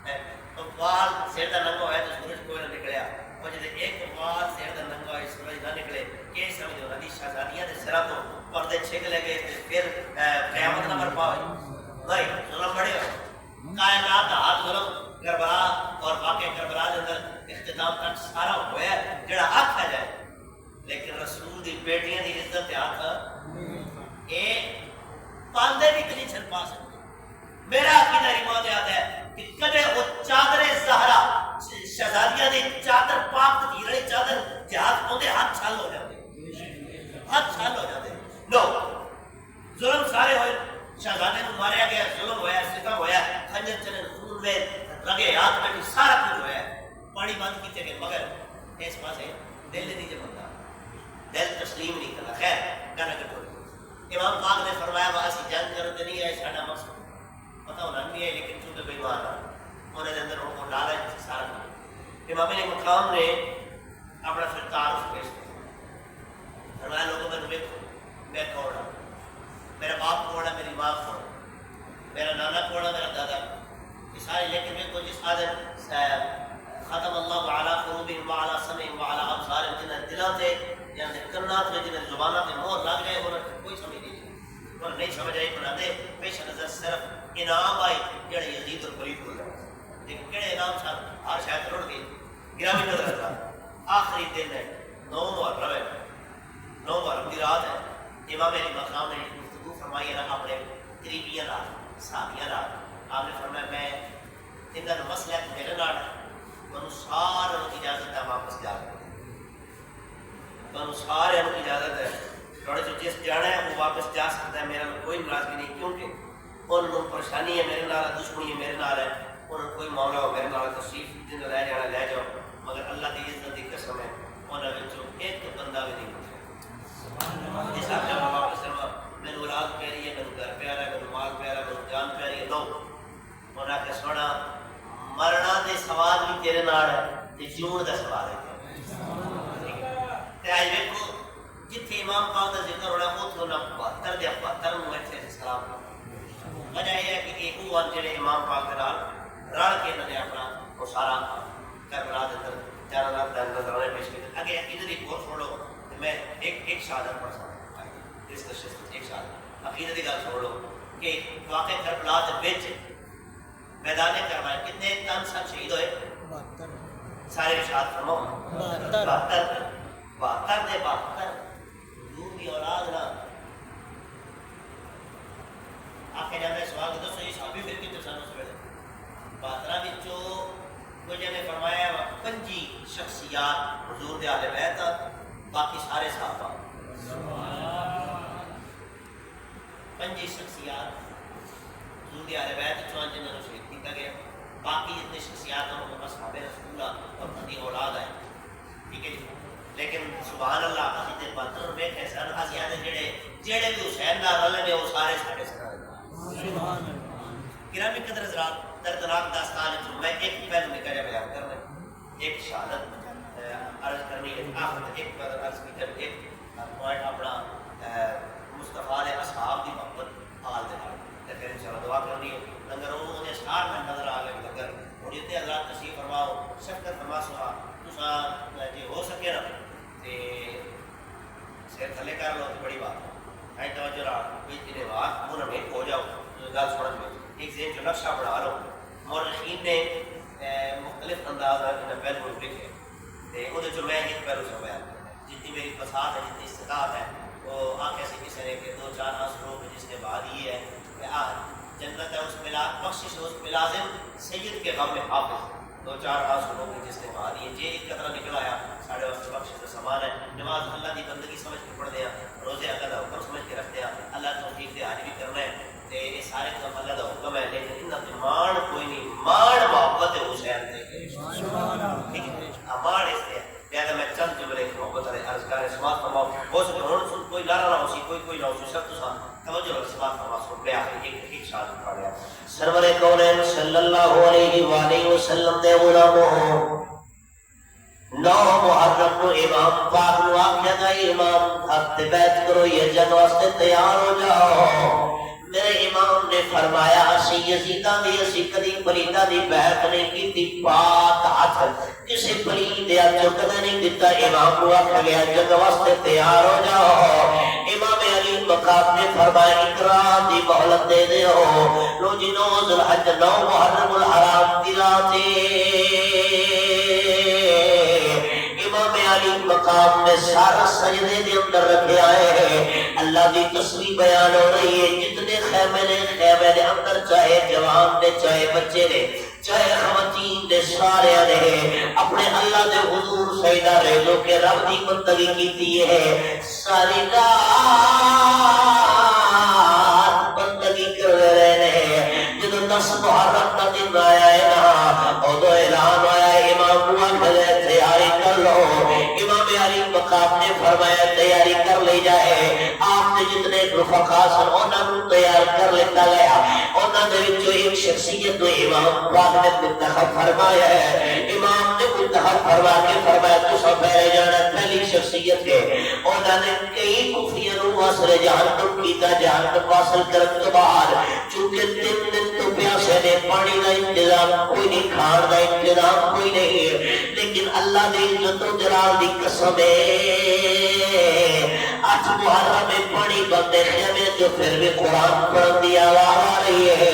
ہے تو وال سر دا ننگا ہے تو سورج کوئی نہ نکلیا، اور جب ایک وال سر دا ننگا ہے سورج نہ نکلے، کہ سمجھو نبی شہزادیاں دے سرا تو پردے چھک لے گئے پھر قیامت نہ برپا ہوئی، نہیں ظلم بڑے ہوئے، کائنات کا ہاتھ ظلم کربلا اور واقع کربلا کے اندر اختتام تک سارا ہوا ہے جڑا آکھا جائے، لیکن رسول دی بیٹیاں دی عزت ہاتھ اے پاندے بھی نہیں چھل پا سکتے۔ میرا عقیدہ ایمان یاد ہے کہ کدے وہ چادر زہرا شہزادیاں دی چادر پاک دی رہی چادر جہاد پاندے ہاتھ چھل ہو جاتے، ہاتھ چھل ہو جاتے، نو ظلم سارے ہوئے، شہزادے کو ماریا گیا، ظلم ہویا، ستم ہویا، خنجر چلے خون میں رگے ہاتھ بیٹھی، سارا کچھ ہویا، پانی بند کیتے گئے، مگر اس پاسے دل نہیں جمتا، دل تسلیم نہیں کرنا۔ خیر گانا کٹو، امام پاک نے فرمایا وہ اسی جنگ کرتے نہیں ہے ساڈا مقصد پتہ ہونا نہیں ہے، لیکن چونکہ بے ایمان انہوں نے اندر ان کو لالچ سارا کچھ۔ امام مقام نے اپنا پھر تعارف پیش کیا، فرمایا لوگوں میں دیکھو میں کون ہوں، میرا باپ کون ہے، میری ماں کون ہے، میرا نانا کون ہے، میرا دادا، یہ سارے، لیکن میں کوئی جس آدم ختم اللہ علی قلوبہم وعلی سمعہم وعلی ابصارہم، جنہیں دلوں سے یعنی کنات میں جنہیں زبانوں سے مہر لگ گئے انہوں نے کوئی سمجھ نہیں، انہوں نہیں سمجھ آئی بنا دے پیش نظر صرف انعام آئی جڑے یزید اور ولید ہو جائے، لیکن کہڑے انعام سن ہر شاید روڑ گئی گرامی نظر آتا۔ آخری دن ہے 9 محرم ہے، 9 محرم کی رات ہے، امام علی مقام نے گفتگو فرمائی ہے اپنے قریبیاں رات صحابیاں رات، آپ نے فرمایا میں اندر مسئلہ میرے نال انہوں سارے کی اجازت ہے واپس جا کر، انہوں سارے کی اجازت ہے تھوڑے جو جس جانا ہے وہ واپس جا سکتا ہے، میرا کوئی ناراضگی نہیں، کیونکہ انہوں پریشانی ہے میرے نال، دشمنی ہے میرے نال ہے، انہوں کوئی معاملہ ہو میرے نال تشریف جن لے جانا لے جاؤ، مگر اللہ کی عزت کی قسم ہے انہوں ایک بندہ بھی نہیں پوچھا، اس آپ جب واپس کروا میرے اولاد پیاری ہے، میرے گھر پیارا ہے، میرے مال پیارا ہے، میرے جان پیاری ہے، دو انہوں نے کہا سونا مرنا دے سوال بھی تیرے نال ہے تے جون دا سوال ہے تے آج دیکھو جتھے امام پاک دا ذکر ہونا اوتھوں نہ 72 دے 72 نوں ایتھے سلام وجہ یہ ہے کہ ایک وہ جڑے امام پاک دے نال رل کے انہوں نے اپنا وہ سارا کربلا دے اندر جانا نظرانے پیش کیتے۔ اگے ادھر ایک اور چھوڑو تے میں ایک شہادت پڑھ سکتا اس نشست ایک شہادت عقیدے دی گل چھوڑو کہ واقع کربلا دے وچ میدان کربلا کتنے تن سب شہید ہوئے، سارے ارشاد فرماؤ 72 دے 72 دور کی اولاد نہ آکے جاندے سوال کہ دسو یہ صحابی پھر کتنے سن اس ویلے 72 وچوں کچھ نے فرمایا 25 شخصیات حضور دے اہل بیت، باقی سارے صحابہ 25 شخصیات حضور دے اہل بیت چوں جنہاں نوں شہید کیتا گیا، باقی جتنے شخصیات ہیں ان کو اصحاب رسول اللہ اور ان کی اولاد ہے، ٹھیک ہے جی۔ لیکن سبحان اللہ اسی تے 72 میں کیسا اسی آدھے جڑے بھی حسین نال رلے نے وہ سارے ساڈے سبحان اللہ۔ گرامی قدر حضرات دردناک داستان ہے، میں ایک پہلو نکل بیان کرنا ایک شہادت عرض کرنی ہے، آخر ایک بار عرض کی جب ایک پوائنٹ اپنا مصطفیٰ علیہ اصحاب کی محبت حال دے نال پھر انشاءاللہ دعا کرنی ہے۔ لنگر وہ نے سٹار میں نظر آ گئے لنگر اور جتنے حضرات تشریف فرماؤ شفقت فرما سوا تساں جی ہو سکے نا تے سیر تھلے کر لو تو بڑی بات ہے، توجہ رہا کوئی جنہیں بات وہ نہ ہو جاؤ گل سمجھ میں ایک ذہن جو نقشہ بنا لو۔ مورخین نے مختلف انداز میں پہلو لکھے تے وہ جو میں ایک پہلو سے بیان کرنا جتنی میری فساد ہے جتنی استطاعت ہے وہ آنکھیں سے کسی نے کہ 2-4 آنسروں میں جس نے بہادی ہے جنت ہے اس بخشش اس ملازم سید کے غم میں حافظ 2-4 آنسروں میں جس نے بہادی ہے جی ایک قطرہ نکل آیا ساڑھے وقت بخشش کا سامان ہے، نماز اللہ کی بندگی سمجھ کے پڑھ دیا، روزے اللہ کا حکم سمجھ کے رکھ دیا، اللہ توفیق دے حاجری کرنا ہے تے یہ سارے کام اللہ کا حکم ہے، لیکن انہاں تے مان کوئی نہیں، مان محبت حسین تے مان اس سماعت فرماؤ ہو سکے انہوں نے کوئی لانا نہ ہو سی کوئی نہ ہو سی سب تو سا توجہ رکھ سماعت فرما سن پہ آخر ایک شاعر پڑھ گیا سرور کونین صلی اللہ علیہ وآلہ وسلم دے غلاموں 9 محرم نو امام پاک نو آکھیا گا امام حق تے بیعت کرو یہ جنگ واسطے تیار ہو جاؤ میرے امام نے فرمایا اسی یزیداں دی اسی کدی پلیداں دی بیعت نہیں کیتی پاک ہاتھ کسی پلید یا چکدہ نہیں دیتا امام نو آکھیا گیا جنگ واسطے تیار ہو جاؤ امام علی مقام نے فرمایا اقرا دی مہلت دے دے ہو لو جی 9 ذوالحج 9 محرم الحرام دی رات علی مقام میں سارا سجدے دے اندر رکھے آئے ہیں اللہ دی تصویر بیان ہو رہی ہے جتنے خیمے نے اندر چاہے جوان نے چاہے بچے نے چاہے خواتین نے سارے نے اپنے اللہ دے حضور سجدہ رہے جو کہ رب دی بندگی کیتی ہے ساری رات بندگی کر رہے ہیں جدو 10 محرم کا دن آیا ہے نا ادو اعلان آیا امام ہوا کھلے تیاری کر لو امام علی مقام نے فرمایا تیاری کر لی جائے آپ نے جتنے رفقا سن انہوں تیار کر لیتا گیا انہوں نے جو ایک شخصیت تو امام پاک نے منتخب فرمایا ہے امام نے منتخب فرما کے فرمایا تو سب پہلے جانا پہلی شخصیت ہے انہوں نے کئی کفیاں واصل جہنم کیتا جہنم واصل کرن کے بعد چونکہ 3 دن تو پیاسے نے پانی کا انتظام کوئی نہیں کھان کا انتظام کوئی نہیں لیکن اللہ نے عزت و جلال دی قسم ہے 8 محرم میں پانی بندے خیمے جو پھر بھی قرآن پڑھن دی آواز آ رہی ہے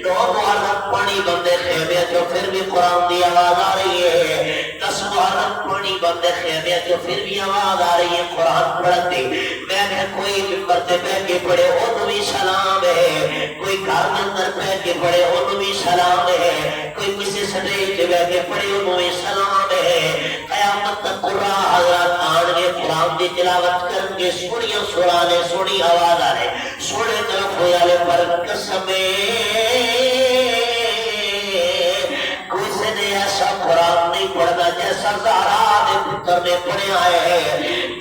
9 محرم پانی بندے خیمے جو پھر بھی قرآن دی آواز آ رہی ہے 10 محرم پانی بندے خیمے جو پھر بھی آواز آ رہی ہے قرآن پڑھن دی میں کہ کوئی ممبر تے بیٹھ کے پڑھے انہوں بھی سلام ہے کوئی گھر کے اندر بیٹھ کے پڑھے انہوں بھی سلام ہے کوئی کسی سٹیج پہ بیٹھ کے پڑھے انہوں بھی سلام ہے قیامت تک قرآن حضرات آن کے قرآن دی تلاوت کرن کے سوڑیاں سوڑانے سوڑی آواز آنے سوڑے طرف ہو جالے پر قسمیں کوئی سے نے ایسا قرآن نہیں پڑھنا جیسا زہرا نے پتر نے پڑھے آئے ہیں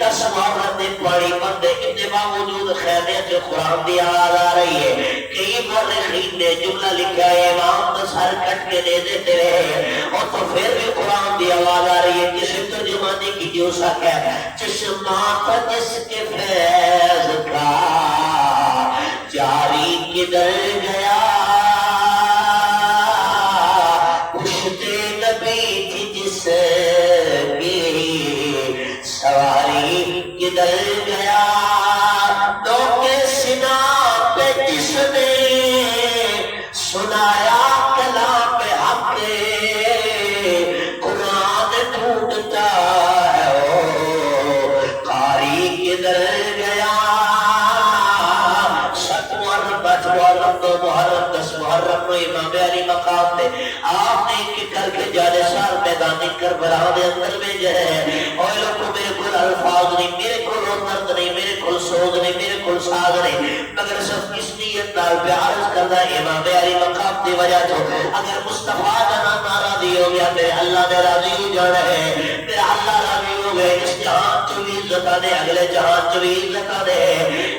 10 محرم نے پڑھی بندے اتنے باوجود خیمے سے قرآن دی آواز آ رہی ہے کئی مورخین نے جملہ لکھا ہے امام تو سر کٹ کے دے دیتے رہے اور تو پھر بھی قرآن دی آواز آ رہی ہے کسی ترجمانی کی جو سک ہے چشمات جس کے فیض کا جاری کدھر گیا پشتے نبی تھی جس کی سواری کدھر گیا تو کے سنا پہ جس نے سنایا کلام حق قرآن ڈھونڈتا ہے او قاری کدھر گیا 7 محرم 8 محرم 2 محرم 10 محرم نو امام علی مقام تے آپ نے ایک کر کے جانے سال میدانی کربلا دے اندر میں جائے اور لوگوں میرے کل الفاظ نہیں میرے کل درد نہیں میرے کل سوز نہیں میرے کل ساز نہیں مگر صرف اس نیت نال پیار کرنا امام علی مقام دی وجہ تو اگر مصطفیٰ جانا ناراضی ہو گیا میرے اللہ نے راضی ہو جانا ہے میرے اللہ راضی ہو گئے اس جہان چوی عزت دے اگلے جہان چوی عزت دے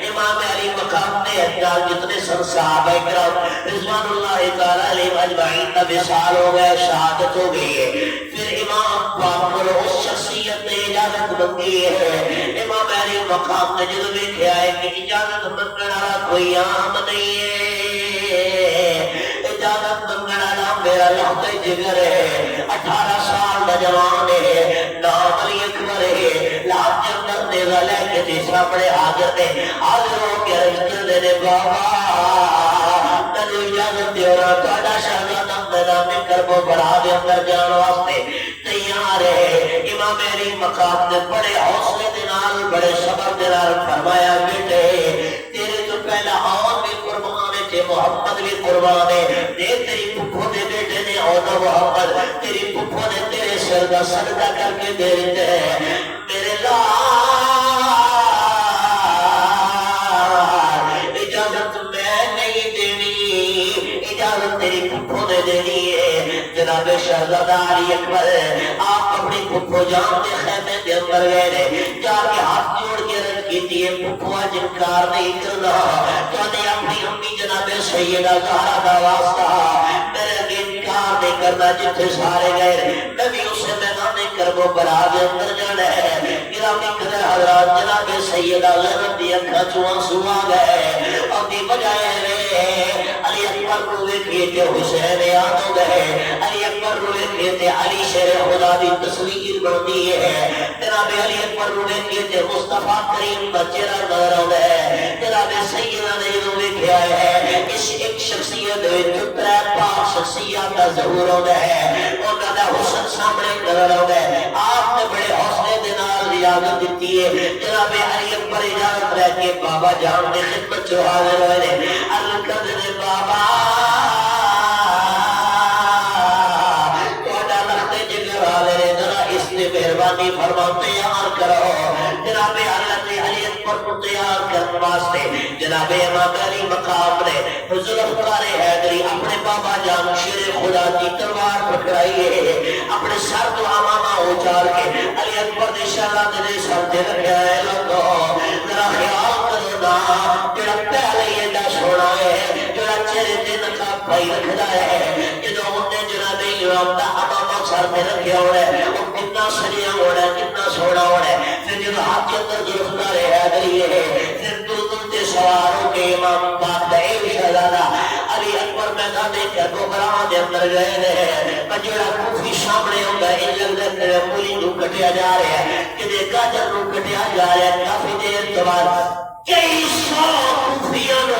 امام علی مقام نے احتجاج جتنے سن صحابہ کرام رضوان اللہ تعالی علیہ اجمعین کا وصال ہو گیا شہادت ہو گئی ہے پھر امام پاک کو اس شخصیت نے اجازت مانگی ہے امام علی مقام نے جب دیکھا ہے کہ اجازت مانگنے والا کوئی عام نہیں ہے اجازت مانگنے والا میرا لوٹے جگر ہے 18 سال کا جوان ہے نام علی اکبر ہے لاپ جنگل نیزہ لے کے تیسرا بڑے حاضر نے حاضر ہو کے رجل دینے بابا تنو اجازت دے رہا توڑا شہزادہ میدان کربو بڑھا دے اندر جان واسطے تیار ہے امام علی مقام نے بڑے حوصلے دینال بڑے صبر دینال فرمایا بیٹے تیرے تو پہلا اور بھی قربان ہے محمد بھی قربان ہے تیری پھپھو دے بیٹے نے اور محمد تیری پھپھو نے تیرے سر کا صدقہ کر کے دے دیتے ہیں میرے اجازت میں نہیں دینی اجازت تیری پھپھو نے دینی ہے جناب شہزادہ علی اکبر آپ اپنی پھپھو جان دے خیمے دے اندر گئے جا کے ہاتھ جوڑ کے رکھ کی دیئے پھپھوا جنکار نہیں کرنا تو نے اپنی امی جناب سیدہ زہرا دا واسطہ میرے اگے انکار نہیں کرنا جتنے سارے گئے میں بھی اسے میدان کربو برا دے اندر جانا ہے گرامی قدر حضرات جناب سیدہ زینب دی اکھا چوان سوا گئے اور دی بجائے علی اکبر کو دیکھئے کہ حسین یاد ہو گئے علی اکبر کو دیکھئے کہ علی شیر خدا دی تصویر بڑھتی ہے جناب علی اکبر کو دیکھئے کہ مصطفیٰ کریم کا چہرہ نظر ہو گئے جناب سیدہ نے جو دیکھا ہے اس ایک شخصیت جو ترے پاک شخصیت کا ظہور ہو گئے اور کا حسن سامنے نظر ہو گئے آپ نے بڑے حوصلے دنال اجازت دیتی ہے جناب علی اکبر اجازت رہ کے بابا جان نے خدمت جو حاضر ہوئے عرض کر دے بابا توڑا لگتے جگر والے ذرا اس نے مہربانی فرما تیار کرو جناب حضرت علی اکبر کو تیار کرنے واسطے جناب امام علی مقام نے حضور اختار حیدری اپنے بابا جان شیر خدا کی تلوار پکڑائی ہے اپنے سر تو امامہ اچار کے علی اکبر نے شاہد نے سر دے رکھا ہے لوگوں ذرا خیال کرو نا جڑا پہلے یہ دا چھوڑا ہے جڑا چہرے تے نقاب پائی رکھدا ہے جدوں انہیں جناب امام دا امامہ سر دے رکھا ہونا ہے وہ کتنا سجیا ہونا ہے کتنا سونا ہونا ہے پھر جب ہاتھ کے اندر ذوالفقار حیدری ہے پھر دل تے سواروں کے امام پاک دے شہزادہ علی اکبر میدان کربلا دے اندر گئے ہیں جڑا کوفی سامنے ہوندا ہے لگدا ہے مولی نو کٹیا جا رہا ہے کہ گاجر نو کٹیا جا رہا ہے کافی دیر کے بعد کئی سو کوفیاں نو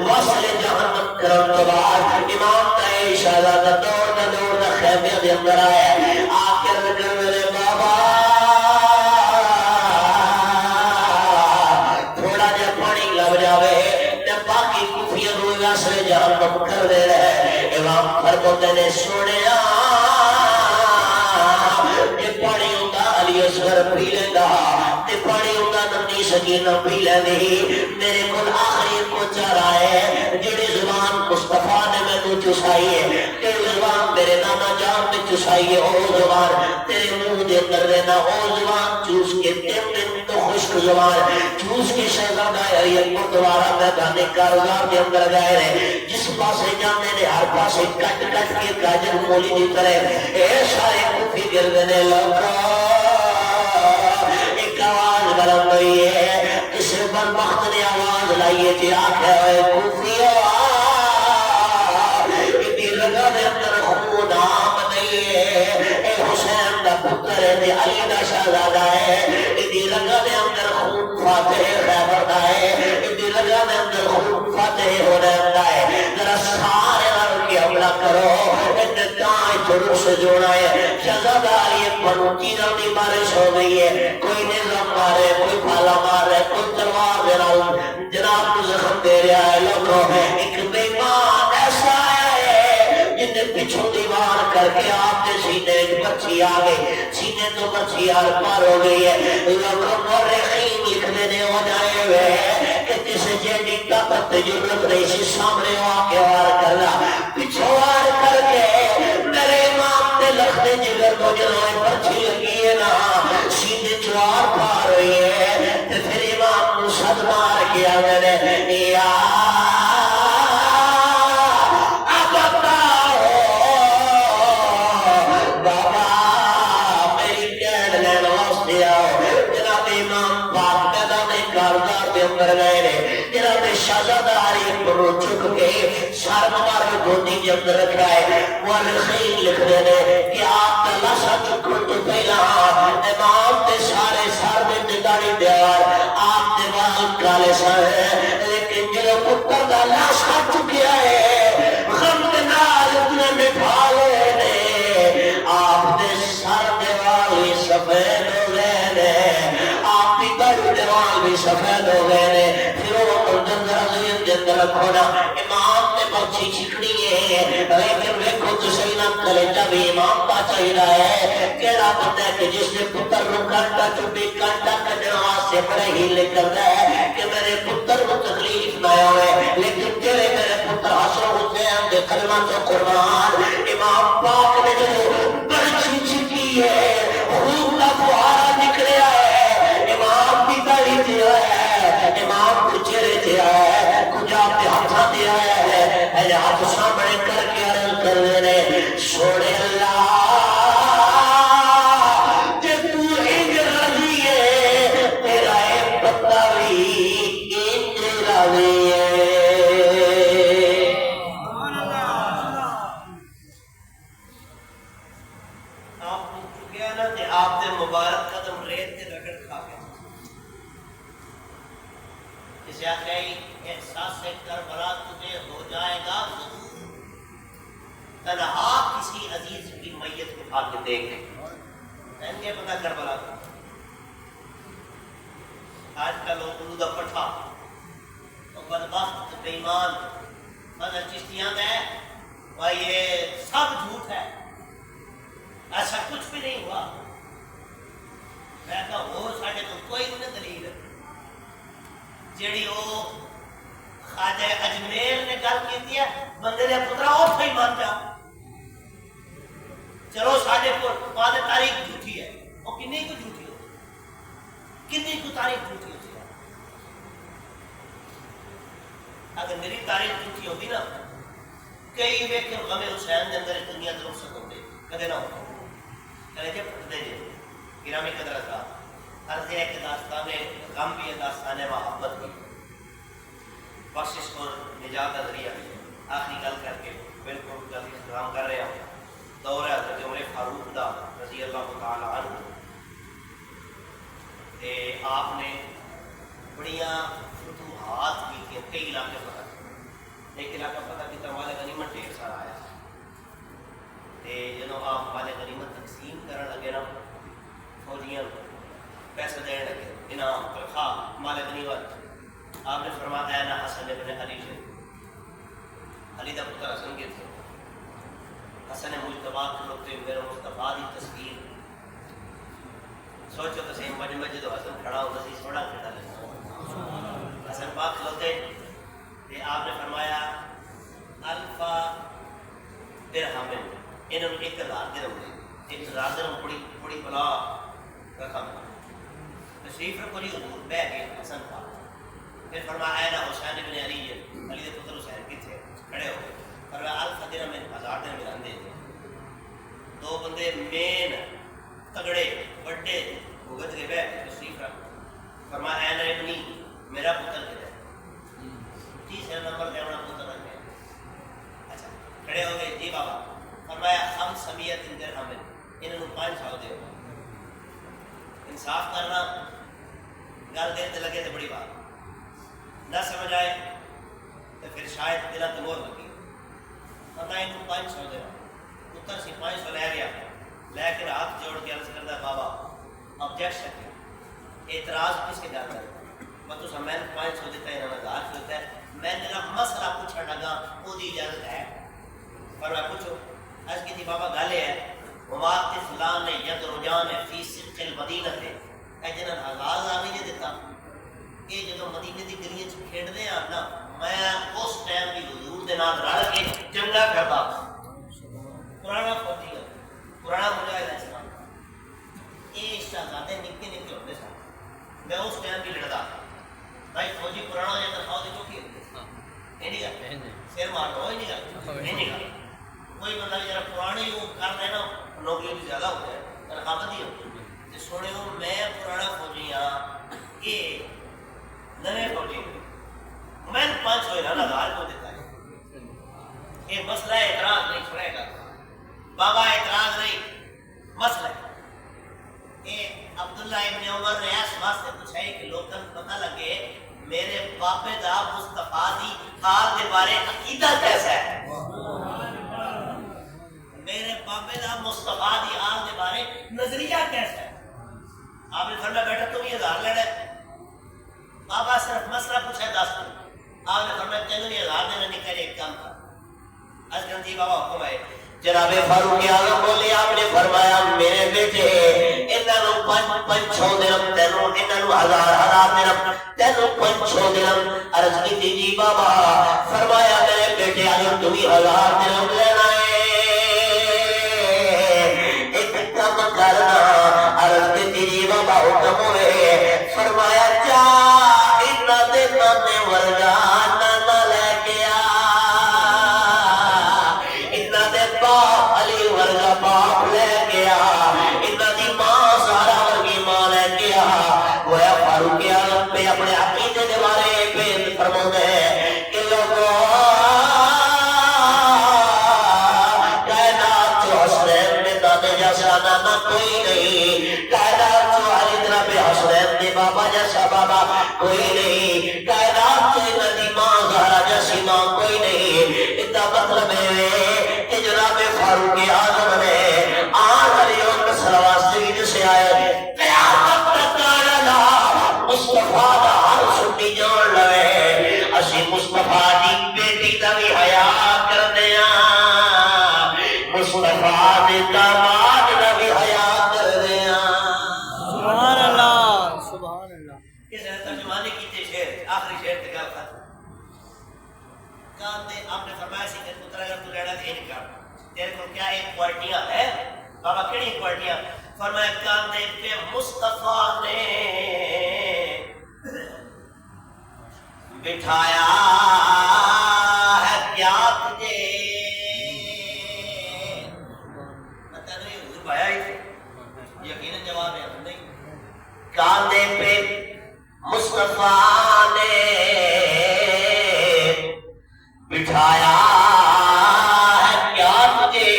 وصل جہنم کرن کے بعد امام تے شہزادہ دوڑ خیمے دے اندر آیا آخر کر میرے بابا تھوڑا جا پانی لگ جاوے تے باقی کوفیاں نو وصل جہنم کر دے رہے امام فرماتے نے سنیا کہ پانی ہوندا علی اصغر پی لیندا تے پانی ہوندا ننی سکینہ پی لیندی میرے کول آخری کو چارہ ہے جڑی زبان مصطفیٰ نے میں تو چسائی ہے جڑی زبان میرے نانا جان نے چسائی ہے او زبان تیرے منہ دے اندر رہنا او زبان چوس کے تین دن تو خشک زبان چوس کے شہزادہ علی اکبر دوبارہ میدان کارزار کے اندر گئے رہے جس پاسے جانے نے ہر پاسے کٹ کٹ کے گاجر مولی دی طرح اے سارے کوفی گردنے لگا ایک آواز بلند ہوئی ہے اس بدبخت نے آواز لائیے جی آکھے ہوئے کوفیہ اتنی لگا دے اندر خون آم نہیں ہے اے حسین دا پتر ہے علی دا شہزادہ ہے اتنی لگا دے اندر خون فاتح خیبر دا ہے اتنی لگا دے اندر خون فاتح ہونے دا ہے ذرا سارے لڑ کے حملہ کرو اتنائیں جڑوں سے جوڑا ہے شہزادہ علی اکبر تیروں کی بارش ہو گئی ہے کوئی نظام مارے کوئی پھالا مار رہے کوئی تلوار دے رہا جناب کو زخم دے رہا ہے لوگوں ایک بیمان ایسا ہے جن نے پچھوں دیوار کر کے آپ نے سینے ایک بچی آگئے سینے تو بچی آر پار ہو گئی ہے لوگوں مورخین لکھنے نے ہو جائے ہوئے کہ جسے جیڈی طاقت تجربت رہی سی سامنے آکے وار کرنا پچھوں وار کر کے میرے امام نے لکھنے جگر کو جنوائے بچی لگی ہے نا سینے چوار پار ہوئی ہے پھر امام کو صد مار کیا میں نے یا شہزادہ علی اکبر رو چک کے سار مبارک گھوٹی کے اندر رکھا ہے مورخین لکھ دے رہے کہ آپ کا لاشا چکن تو پہلا امام تے سارے سار میں دداری دیوار آپ دیوار کالے سار ہے لیکن جو پتر کا لاشا چکیا ہے غم نال اتنے میں بھالے نے آپ نے سار دیوار بھی سفید ہو گئے آپ کی بڑی دیوار بھی سفید ہو گئے کھونا امام نے بچی چھکڑی ہے لیکن ویکھو تو سینا کلیجہ بھی امام کا چاہیے ہے کیڑا بندہ ہے کہ جس نے پتر رو کانٹا چوبی کانٹا کجنوا سے بڑے ہی لے کر ہے کہ میرے پتر کو تکلیف نہ ہوئے لیکن تیرے میرے پتر حسن حسین دے کلمہ تو قربان امام پاک نے جو بڑی چھکی ہے خون کا فوارا نکل جسے آخر احساس کربلا تجھے ہو جائے گا تنہا کسی عزیز کی میت اٹھا کے دیکھ کیا پتا کربلا کو آج کا لوگ اولو دا پٹھا اور بدبخت بے ایمان مگر چشتیاں ہے وہ یہ سب جھوٹ ہے ایسا کچھ بھی نہیں ہوا میں کہا وہ ساڑھے تو کوئی نہیں دلیل جیڑی وہ خواجہ اجمیر نے گل کی ہے بندے نے پترا اور ہی مان جا چلو ساڑھے کو بعد تاریخ جھوٹی ہے وہ کنی کو جھوٹی ہو کنی کو تاریخ جھوٹی ہوتی ہے اگر میری تاریخ جھوٹی ہوگی نا کئی ویک غم حسین کے اندر دنیا در رخصت ہوتے کدے نہ ہو کرے جب پڑھتے جی گرامی قدر کا عرض ہے کہ داستان غم بھی ہے داستان محبت بھی بخشش اور نجات کا ذریعہ بھی آخری گل کر کے بالکل گل اختتام کر رہے ہوں دور ہے حضرت عمر فاروق دا رضی اللہ تعالی عنہ تے آپ نے بڑیاں فتوحات کی کئی علاقے پتہ ایک علاقہ پتہ کیتا مال غنیمت ڈھیر سارا آیا تے جدوں آپ مال غنیمت تقسیم کرن لگے نا فوجیاں پیسے دین لگے انعام تنخواہ مال غنیمت آپ نے فرمایا اے نا حسن ابن علی سے علی دا پتر حسن کے تھے حسن مجتبی کھلوتے میرے مصطفیٰ دی تصویر سوچو تو صحیح مجمع جدو حسن کھڑا ہوتا سی سوڑا کھڑا لگتا حسن پاک کھلوتے تے آپ نے فرمایا الفا درہم انہوں نے 1000 درہم دے 1000 درہم بڑی بلا رقم تشریف رکھو جی حضور بیٹھ گئے حسن پاک پھر فرمایا اے نا حسین ابن علی علی دے پتر حسین کتھے کھڑے ہو فرمایا الفا درہم 1000 درہم ملان دے دو بندے مین تگڑے بڑے بھگت کے بیٹھ تشریف رکھ فرمایا اے نا ابنی میرا پتر کدھر تیسرا نمبر پہ اپنا پتر رکھ گیا اچھا کھڑے ہو گئے جی بابا فرمایا ہم سمیت درہم انہوں 500 دے انصاف کرنا گل دیتے لگے تو بڑی بات نہ سمجھ آئے تو پھر شاید دلوں تو مور لگی پتہ انہوں 500 دے پتر سی 500 لے گیا لیکن ہاتھ جوڑ کے عرض کرتا بابا آبجیکشن ہے اعتراض کس کے جاتا ہے میں تو میں 500 دیتا ہے انہوں نے 1000 دیتا ہے میں نے مسئلہ پوچھا لگا وہ دی اجازت ہے پر میں پوچھو اس کی تھی بابا گالے ہے وما طفلان یدرجان فی سق المدینہ تھے اے جنہاں 1000 نہیں دیتا یہ جدو مدینے دی گلیاں چ کھیڈدے ہیں نا میں اس ٹائم بھی حضور دے نال رل کے چنگا کردا پرانا فوجی پرانا مجاہد اسلام یہ شہزادے نکے نکے ہوتے سن میں اس ٹائم بھی لڑدا بھائی فوجی پرانا ہو جائے تو فوجی چوکی نہیں گا سیر مار دو ہی نہیں گا کوئی بندہ جرا پرانے وہ کر رہے نا نوکری بھی زیادہ ہو جائے تنخواہ دی ہو سونے ہو میں پرانا فوجی ہاں یہ نئے فوجی میں 500 لانا 1000 کو دیتا ہے یہ مسئلہ اعتراض نہیں چھوڑے گا بابا اعتراض نہیں مسئلہ یہ عبداللہ ابن عمر نے اس واسطے پوچھا ہے کہ لوگوں کو پتہ لگے میرے باپے دا مصطفیٰ دی حال دے بارے عقیدہ کیسا ہے میرے باپے دا مصطفیٰ دی حال دے بارے نظریہ کیسا ہے آپ نے فرمایا بیٹا تم یہ 1000 لینا ہے بابا صرف مسئلہ پوچھا 10 دن آپ نے فرمایا تینوں یہ 1000 دینا نہیں کرے ایک کام کر از گندی بابا حکم ہے جناب فاروق اعظم بولے آپ نے فرمایا میرے بیٹے انہوں 500 درہم تینوں انہوں 1000 درہم تینوں 500 درہم عرض کی تھی جی بابا فرمایا میرے بیٹے اگر تمہیں 1000 درہم لینا ہے ایک کام کرنا عرض کی تھی جی بابا حکم ہوئے فرمایا جا انہوں دے نانے ورگا نانا لے کے علی ورگا باپ لے گیا انہاں دی ماں سارا ورگی ماں لے گیا گویا فاروق اعظم پہ اپنے عقیدے دے بارے پہ فرماتے ہیں کہ لوگوں کائنات جو حسنین میں دادے جیسا نانا کوئی نہیں کائنات جو علی جناب حسنین دے باپ بابا جیسا بابا کوئی نہیں، کائنات سے ندی ماں زہرا جیسی ماں کوئی نہیں۔ اس کا مطلب ہے کہ جناب فاروق اعظم نے آن والی نسل واسطے جسے آئے قیامت تک آنا مصطفیٰ دا ہر سنی جان لوے اسی مصطفیٰ دی بیٹی دا بھی حیا کرنے مصطفیٰ دی داماد دا بھی حیا کرنے سبحان اللہ سبحان اللہ۔ اس نے ترجمہ نہیں کیتے شعر، آخری شعر تک گل ختم۔ کام دے آپ نے فرمایا سی کہ پتر اگر تو رہنا دے نہیں کر تیرے کو کیا ایک کوالٹیاں ہے بابا، کیڑی کوالٹیاں؟ فرمایا کام دے پہ مصطفیٰ نے بٹھایا ہے کیا تجھے، پتہ نہیں حضور بھایا ہی تھے، یقیناً جواب ہے نہیں۔ کاندھے پہ مصطفیٰ نے بٹھایا ہے کیا تجھے،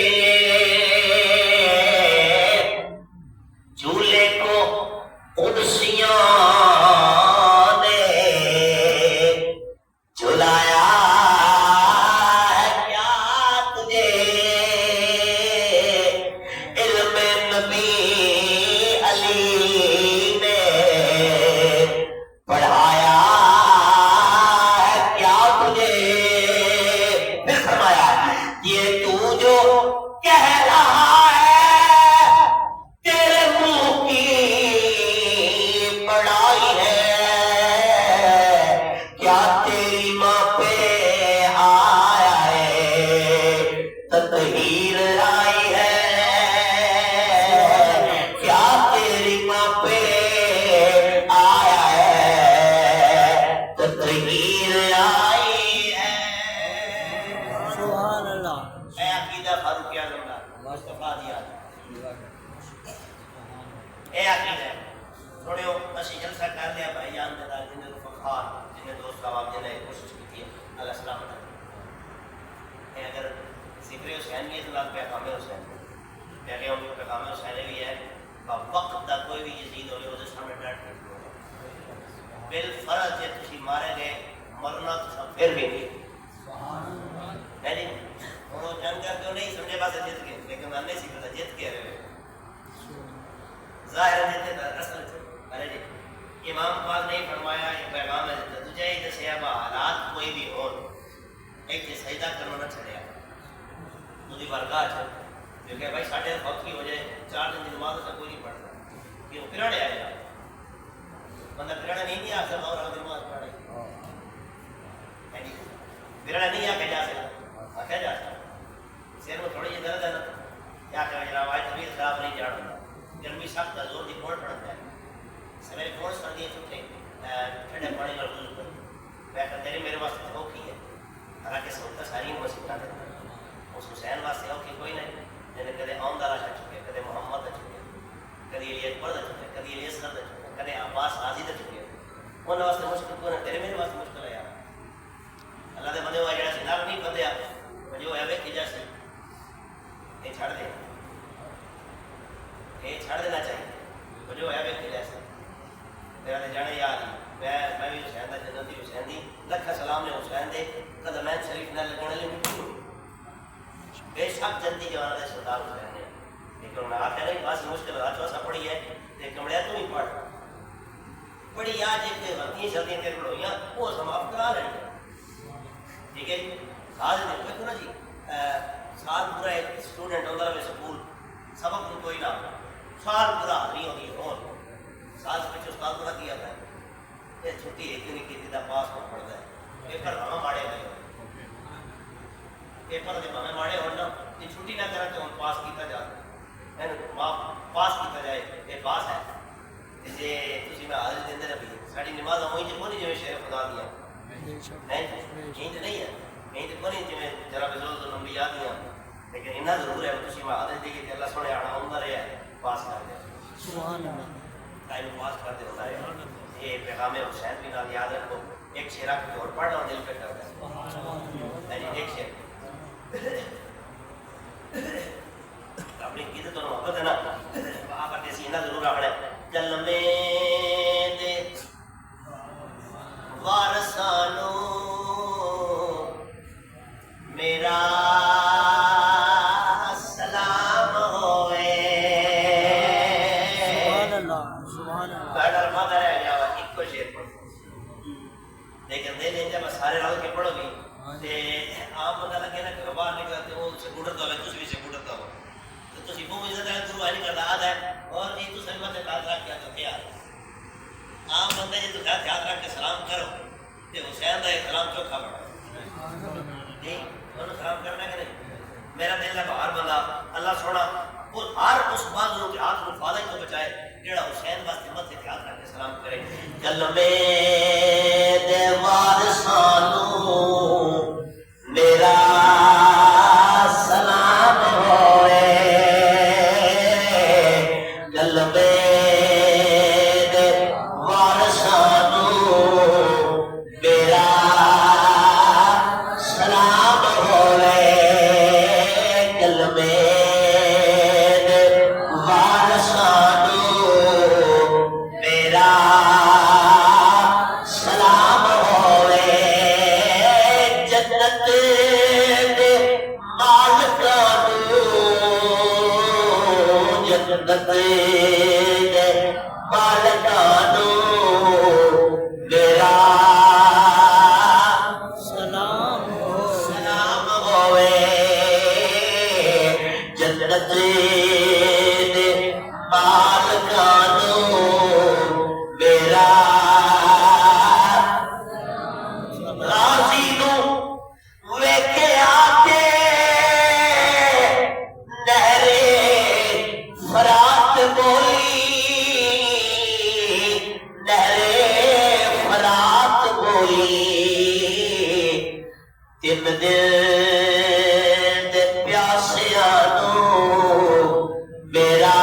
جھولے کو قدسیوں نے جھلایا ہے کیا تجھے، علم نبی علی نے پڑھایا ہے کیا تجھے۔ پھر فرمایا یہ تو جو کہہ رہا ہے تیرے منہ کی بڑائی ہے، کیا تیری ماں پہ آیا ہے تطہیر آئی ہے، کیا تیری ماں پہ آیا ہے تطہیر آئی ہے۔ سبحان اللہ۔ اے عقیدہ فاروق اعظم کا مصطفیٰ دیا اے عقیدہ سنو، اسی جلسہ کر لیا بھائی جان دے نال جنہیں فخار جنہیں دوست آباد جنہیں کوشش کی تھی اللہ سلامت ہے۔ اگر ذکر حسین بھی اطلاق پیغام حسین پیغام حسین بھی ہے وقت دا کوئی بھی یزید ہوئے وہ سامنے ڈٹ نہیں بالفرض جے تسی مارے گئے مرنا تو پھر بھی نہیں ہے جی۔ وہ جنگ کر کے نہیں سمجھے پاسے جیت گئے لیکن میں نہیں سکتا جیت کے رہے ظاہر جیتے تھا اصل ارے جی امام پاک نہیں فرمایا یہ پیغام ہے تجھے ہی دسیا با حالات کوئی بھی ہو ایک جی سجدہ کرنا نہ چھڑیا تجھے برگاہ چھڑ کیونکہ بھائی ساڑھے وقت کی ہو جائے 4 دن کی نماز سے کوئی نہیں پڑھتا کہ وہ پرانے آئے گا بندہ پرانے نہیں آ سکتا اور نماز پڑھے پرانے نہیں آ کے جا سکتا آ کے جا سکتا سیر میں تھوڑی جی درد ہے نا کیا کہ جناب آج طبیعت خراب نہیں جانا گرمی سخت ہے زور کی کوڑ پڑتا ہے سویرے کوڑ سردی چھٹے ٹھنڈے پانی میں وضو کر میں کہ تیری میرے واسطے اوکھی ہے حالانکہ سہولت ساری مسیحا دیتا اس حسین واسطے اوکھی کوئی نہیں جنہیں کدے آمدارا چڑھ چکے کدے محمد چکے کدی علی اکبر دا چکے کدی علی اصغر دا چکے کدے عباس غازی دا چکے ان واسطے مشکل کوئی نہیں تیرے میرے واسطے مشکل ہے یار اللہ دے بندے ہوا جڑا سناب نہیں بندے جو ہے ویکھی جیسے یہ چھڑ دے یہ چھڑ دینا چاہیے جو ہے ویکھی جیسے میرا تو جانے یاد ہی میں بھی حسین دا جنتی حسین دی لکھا سلام نے حسین دے قدمین شریف نہ لگنے لگے بے شک جنتی جوانا دے سردار حسین نے لیکن انہوں نے آخر نہیں بس مشکل رات واسا پڑھی ہے لیکن کمڑیا تو ہی پڑھ پڑھی آج ایک غلطی شرطیں تیرے پڑھوئیاں وہ سماپت کرا رہی ہے ٹھیک ہے جی سال دیکھو نا جی سال پورا ایک اسٹوڈنٹ ہوتا رہے سکول سبق تو کوئی نہ سال پورا نہیں ہوتی اور سال سے پچھے استاد پورا کیا تھا یہ چھٹی ایک نہیں کی تھی پاس ہونا پڑتا ہے پیپر ہمیں ماڑے گئے پیپر جب ہمیں ماڑے ہونا یہ چھٹی نہ کریں تو ہم پاس کیتا جاتا ہے پاس کیتا جائے یہ پاس ہے جی تھی میں حاضر دیں رہے بھی ساری نماز ہوئی جو کون جی شیر خدا دیا کہیں تو نہیں ہے کہیں تو کون جی ذرا بزرگ لمبی یاد دیا لیکن اتنا ضرور ہے تھی میں حاضر دے کہ اللہ سونے آنا ہوں رہا ہے پاس کر دیا ٹائم پاس کر دے ہوتا ہے یہ پیغام حسین بھی نال یاد رکھو ایک شیرہ کے طور پڑھ رہا ہوں دل پہ کرتا ہے ایک شیر اپنی عزت اور محبت ہے نا آپ اپنے سینہ ضرور رکھنا ہے کلمے دے جب سارے رل کے پڑھو گے عام بندہ لگے نا گھروں باہر نکلتے وہ سکوٹر دو تھی بھی سکوٹر دو تو تھی بہت عزت ہے گرو نہیں کرتا آد ہے اور یہ تو سمجھ ہاتھ رکھ کے تو کیا عام بندے جی تو ہاتھ رکھ کے سلام کرو تو حسین کا سلام چوکھا پڑا نہیں انہوں سلام کرنا کہ نہیں میرا دل ہے باہر بندہ اللہ سونا اور ہر اس بات کے ہاتھ کو فادہ کو بچائے جڑا حسین واسطے متھے تے ہاتھ رکھ کے سلام کرے کلمے دے وارثانو میرا سلام ہوئے کلمے دے وارثانو میرا سلام ہوئے کلمے بالکانو میرا سلام ہوئے جنت بالکانو میرا راضی نو ویکھے آتے نہرے فرات بولی نہرے فرات بولی تین دن پیاسیاں میرا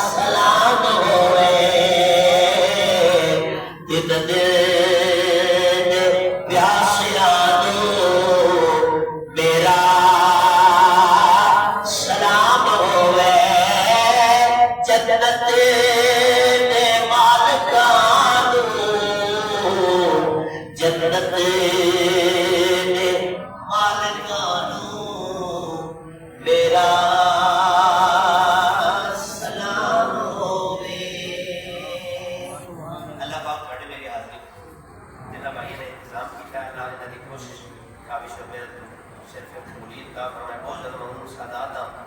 سلام ہوئے تین دن پیاسیاں میرا سلام ہوئے جنت دے مالکانو جنت دے مالکانو میرا سلام ہوئے اللہ پاک تھوڑے میری حاضری جنہ بھائی نے انتظام کیا ہے اللہ نے کوشش کابش و محنت صرف قبولیت کا فرمائے بہت زیادہ ممنون سادات